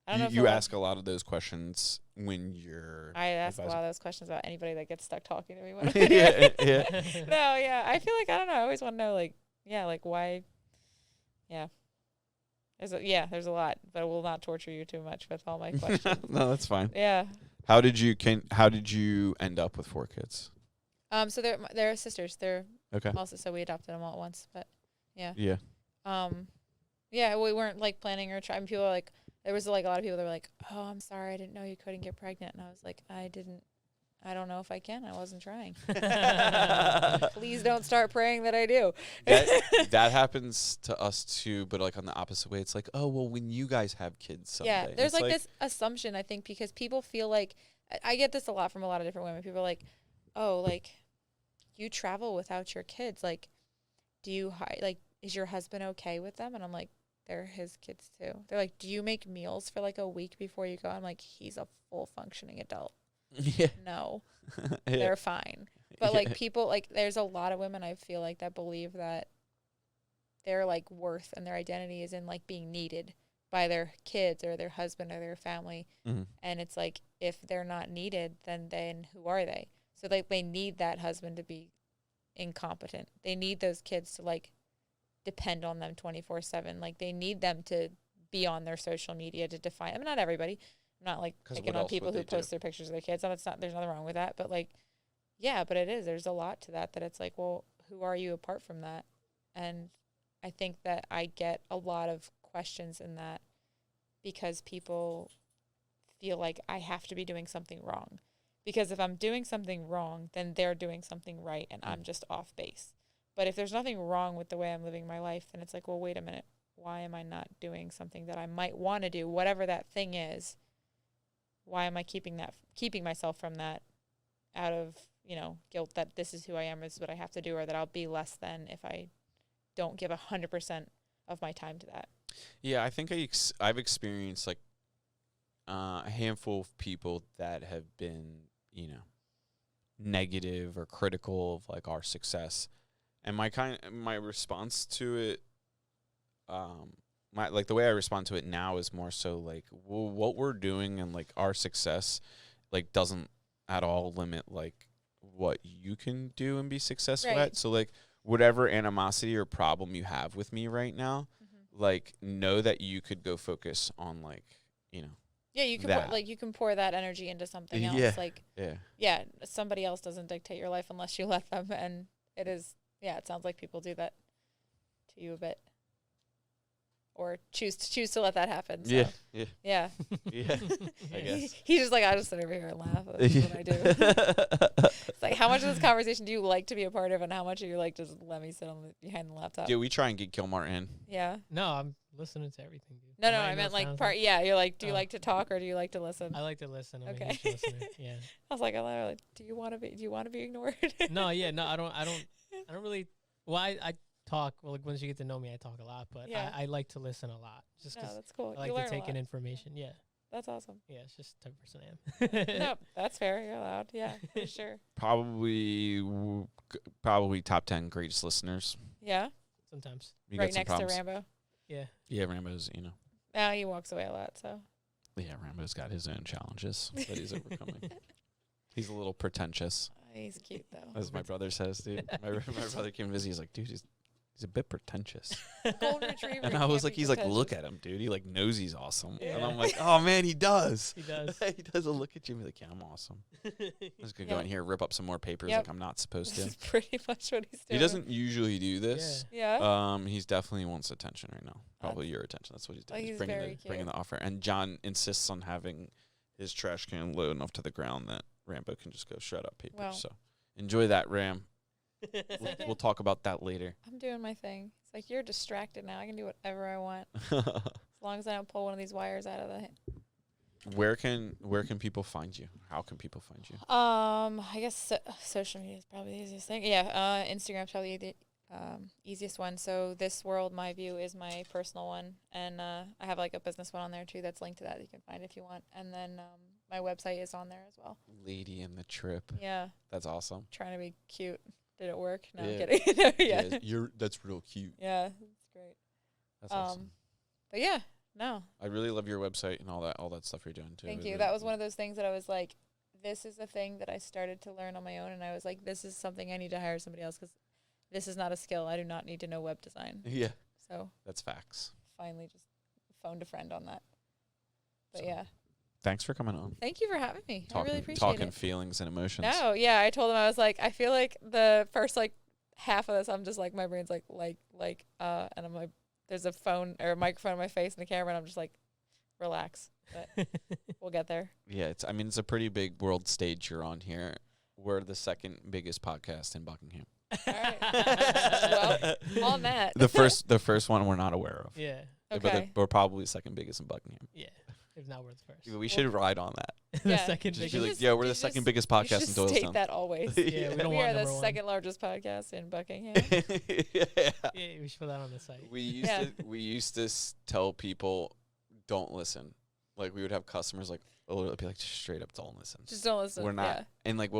I don't know. You ask a lot of those questions when you're. I ask a lot of those questions about anybody that gets stuck talking to me. When No, yeah. I feel like, I don't know. I always want to know, like, like why. Yeah. There's a lot, but I will not torture you too much with all my questions. No, that's fine. Yeah. How did you end up with 4 kids? So they're sisters. They're Okay. also, so we adopted them all at once, but yeah. Yeah. Yeah, we weren't like planning or trying. People were like, there was like a lot of people that were like, oh, I'm sorry, I didn't know you couldn't get pregnant. And I was like, I don't know if I can. I wasn't trying. Please don't start praying that I do. That happens to us too, but like on the opposite way. It's like, oh, well, when you guys have kids someday. Yeah, there's like this assumption, I think, because people feel like, I get this a lot from a lot of different women. People are like, oh, like, you travel without your kids. Like, is your husband okay with them? And I'm like, they're his kids too. They're like, do you make meals for like a week before you go? I'm like, he's a full functioning adult. Yeah. No, Yeah. they're fine. But like people, like there's a lot of women I feel like that believe that their like worth and their identity is in like being needed by their kids or their husband or their family. Mm-hmm. And it's like, if they're not needed, then who are they? So like they need that husband to be incompetent. They need those kids to like depend on them 24/7. Like they need them to be on their social media to define. I mean, not everybody. I'm not like picking on people who post their pictures of their kids. There's nothing wrong with that. But like, yeah, but it is. There's a lot to that it's like, well, who are you apart from that? And I think that I get a lot of questions in that because people feel like I have to be doing something wrong. Because if I'm doing something wrong, then they're doing something right and I'm just off base. But if there's nothing wrong with the way I'm living my life, then it's like, well, wait a minute. why am I not doing something that I might want to do, whatever that thing is? Why am I keeping myself from that out of, guilt that this is who I am, this is what I have to do, or that I'll be less than if I don't give 100% of my time to that. Yeah, I think I've experienced like a handful of people that have been, negative or critical of like our success, and my response to it, the way I respond to it now is more so like, well, what we're doing and like our success, like doesn't at all limit like what you can do and be successful at. So like whatever animosity or problem you have with me right now, like know that you could go focus on like, yeah, you can you can pour that energy into something else. Somebody else doesn't dictate your life unless you let them, and it sounds like people do that to you a bit, or choose to let that happen. So. Yeah. I guess He's just like, I just sit over here and laugh. That's what I do. It's like, how much of this conversation do you like to be a part of, and how much do you like just let me sit behind the laptop? Yeah, we try and get Gilmar in. Yeah. No, I'm listening to everything, dude. No, I meant like part. Yeah, you're like, do you like to talk or do you like to listen? I like to listen. I'm okay. a huge listener. Yeah. I was like, do you want to be ignored? No, I don't really. Well, I talk. Well, like once you get to know me, I talk a lot, but I like to listen a lot. Just because that's cool. I like to take in information. Yeah. That's awesome. Yeah, it's just the type of person I am. No, that's fair. You're allowed. Yeah, for sure. Probably top 10 greatest listeners. Yeah. Sometimes. Right next to Rambo. Yeah. Yeah, Rambo's, Now he walks away a lot, so. Yeah, Rambo's got his own challenges that he's overcoming. He's a little pretentious. He's cute, though. As my brother says, dude. My brother came visit. He's like, dude, he's a bit pretentious. Golden retriever. And I was like, he's like, look at him, dude. He like knows he's awesome. Yeah. And I'm like, oh man, he does. He does. He does a look at you and be like, yeah, I'm awesome. I'm just gonna go in here, rip up some more papers like I'm not supposed This is to. pretty much what he's doing. He doesn't usually do this. Yeah. He's definitely wants attention right now. Probably your attention. That's what he's doing. He's bringing the offer. And John insists on having his trash can low enough to the ground that Rambo can just go shred up papers. Wow. So enjoy that, Ram. We'll talk about that later. I'm doing my thing. It's like, you're distracted now. I can do whatever I want. As long as I don't pull one of these wires out of the... Where can people find you? How can people find you? I guess social media is probably the easiest thing. Yeah, Instagram's probably the easiest one. So This World, My View is my personal one. And I have like a business one on there too that's linked to that you can find if you want. And then my website is on there as well. Lady in the Trip. Yeah. That's awesome. Trying to be cute. Did it work? No, I'm kidding. Yeah, that's real cute. Yeah, it's great. That's awesome. But yeah, no. I really love your website and all that stuff you're doing too. Thank you. That was one of those things that I was like, this is a thing that I started to learn on my own, and I was like, this is something I need to hire somebody else because this is not a skill. I do not need to know web design. Yeah. So that's facts. Finally, just phoned a friend on that. But so, yeah. Thanks for coming on. Thank you for having me. I really appreciate it. Talking feelings and emotions. No, yeah. I told him, I was like, I feel like the first like half of this, I'm just like, my brain's like, and I'm like, there's a phone or a microphone in my face and a camera, and I'm just like, relax. But we'll get there. Yeah, it's a pretty big world stage you're on here. We're the second biggest podcast in Buckingham. All right. Well, on that. The first one we're not aware of. Yeah. Okay. But we're probably second biggest in Buckingham. Yeah. If not, we're the first. We should ride on that. The second just biggest. be like, we're the second biggest podcast in Doylestown. State that always. Yeah, we don't we want are the number second largest podcast in Buckingham. Yeah, we should put that on the site. We used to tell people, don't listen. Like we would have customers like, be like, just straight up, don't listen. Just don't listen. We're not. And like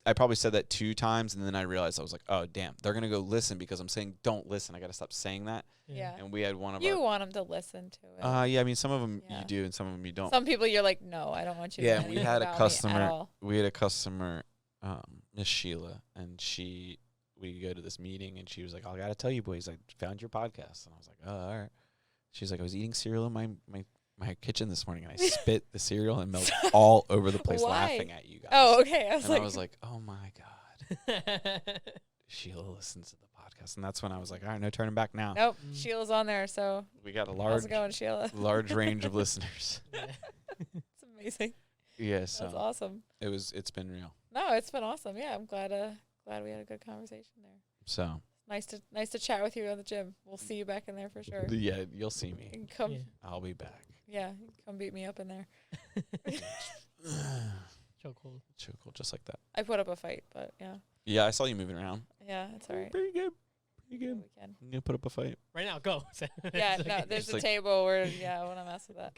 I probably said that 2 times, and then I realized I was like, oh damn, they're gonna go listen because I'm saying don't listen. I gotta stop saying that. Yeah. And we had one of you want them to listen to it. Yeah. I mean, some of them you do, and some of them you don't. Some people you're like, no, I don't want you. Yeah. To We had a customer. We had a customer, Miss Sheila, and we go to this meeting, and she was like, oh, I gotta tell you, boys, I found your podcast, and I was like, oh, all right. She's like, I was eating cereal in my kitchen this morning, and I spit the cereal and milk all over the place laughing at you guys. Oh, okay. I was like, oh my God. Sheila listens to the podcast, and that's when I was like, all right, no turning back now. Nope, Sheila's on there, so we got a how's it going, Sheila? large range of listeners. It's amazing. Yeah, so that's awesome. It's been real. No, it's been awesome. Yeah, I'm glad we had a good conversation there. So Nice to chat with you in the gym. We'll see you back in there for sure. Yeah, you'll see me. You can come. Yeah. I'll be back. Yeah, come beat me up in there. Chokehold. Chokehold, just like that. I put up a fight, but yeah. Yeah, I saw you moving around. Yeah, it's all right. Pretty good. Pretty Yeah, good. we can. You gonna put up a fight? Right now, go. Yeah, It's no, okay. there's Just a like- table where I want to mess with that.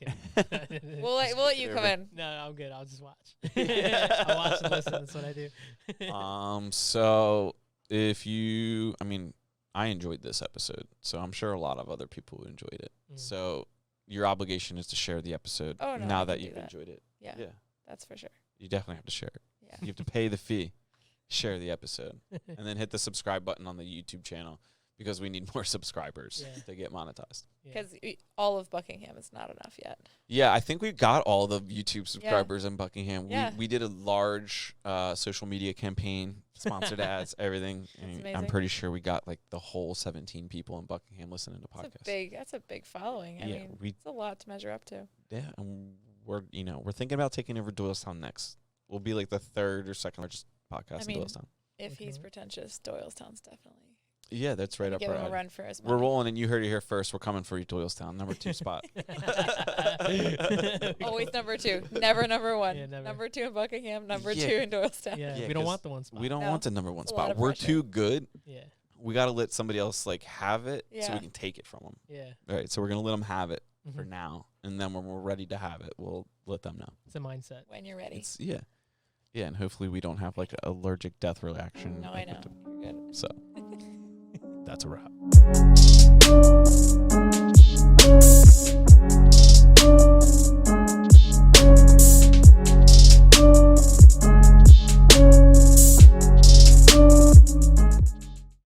Okay. We'll let you come in. No, I'm good. I'll just watch. I'll watch and listen. That's what I do. So if you, I mean, I enjoyed this episode, so I'm sure a lot of other people enjoyed it. Mm. So your obligation is to share the episode Oh, no, I now can that do you've that. enjoyed it. Yeah, Yeah, that's for sure. you definitely have to share it. Yeah. You have to pay the fee, share the episode, and then hit the subscribe button on the YouTube channel because we need more subscribers Yeah. to get monetized. Yeah. Because all of Buckingham is not enough yet. Yeah, I think we got all the YouTube subscribers in Buckingham. Yeah. We did a large social media campaign, sponsored ads, everything. And I'm amazing. pretty sure we got like the whole 17 people in Buckingham listening to podcasts. That's a big following. I Yeah, mean, we- it's a lot to measure up to. Yeah, and we're thinking about taking over Doylestown next. We'll be like the third or second largest podcast I mean, in Doylestown. If he's Okay. pretentious, Doylestown's definitely. Yeah, that's right up Give our him a alley. run for his We're money. rolling, and you heard it here first. We're coming for you, Doylestown, number 2 spot. Always number 2. Never number 1. Yeah, never. Number 2 in Buckingham. Number Yeah. 2 in Doylestown. Yeah, Yeah, we don't 'cause want the one spot. We don't No, want the number 1 it's a lot spot. of We're pressure. too good. Yeah, We got to let somebody else like have it so we Yeah. can take it from them. yeah. All right, so we're going to let them have it for Mhm. now. And then when we're ready to have it, we'll let them know. It's a mindset. When you're ready. It's, yeah. Yeah, and hopefully we don't have like an allergic death reaction. No, I like know. with the- You're good. So that's a wrap.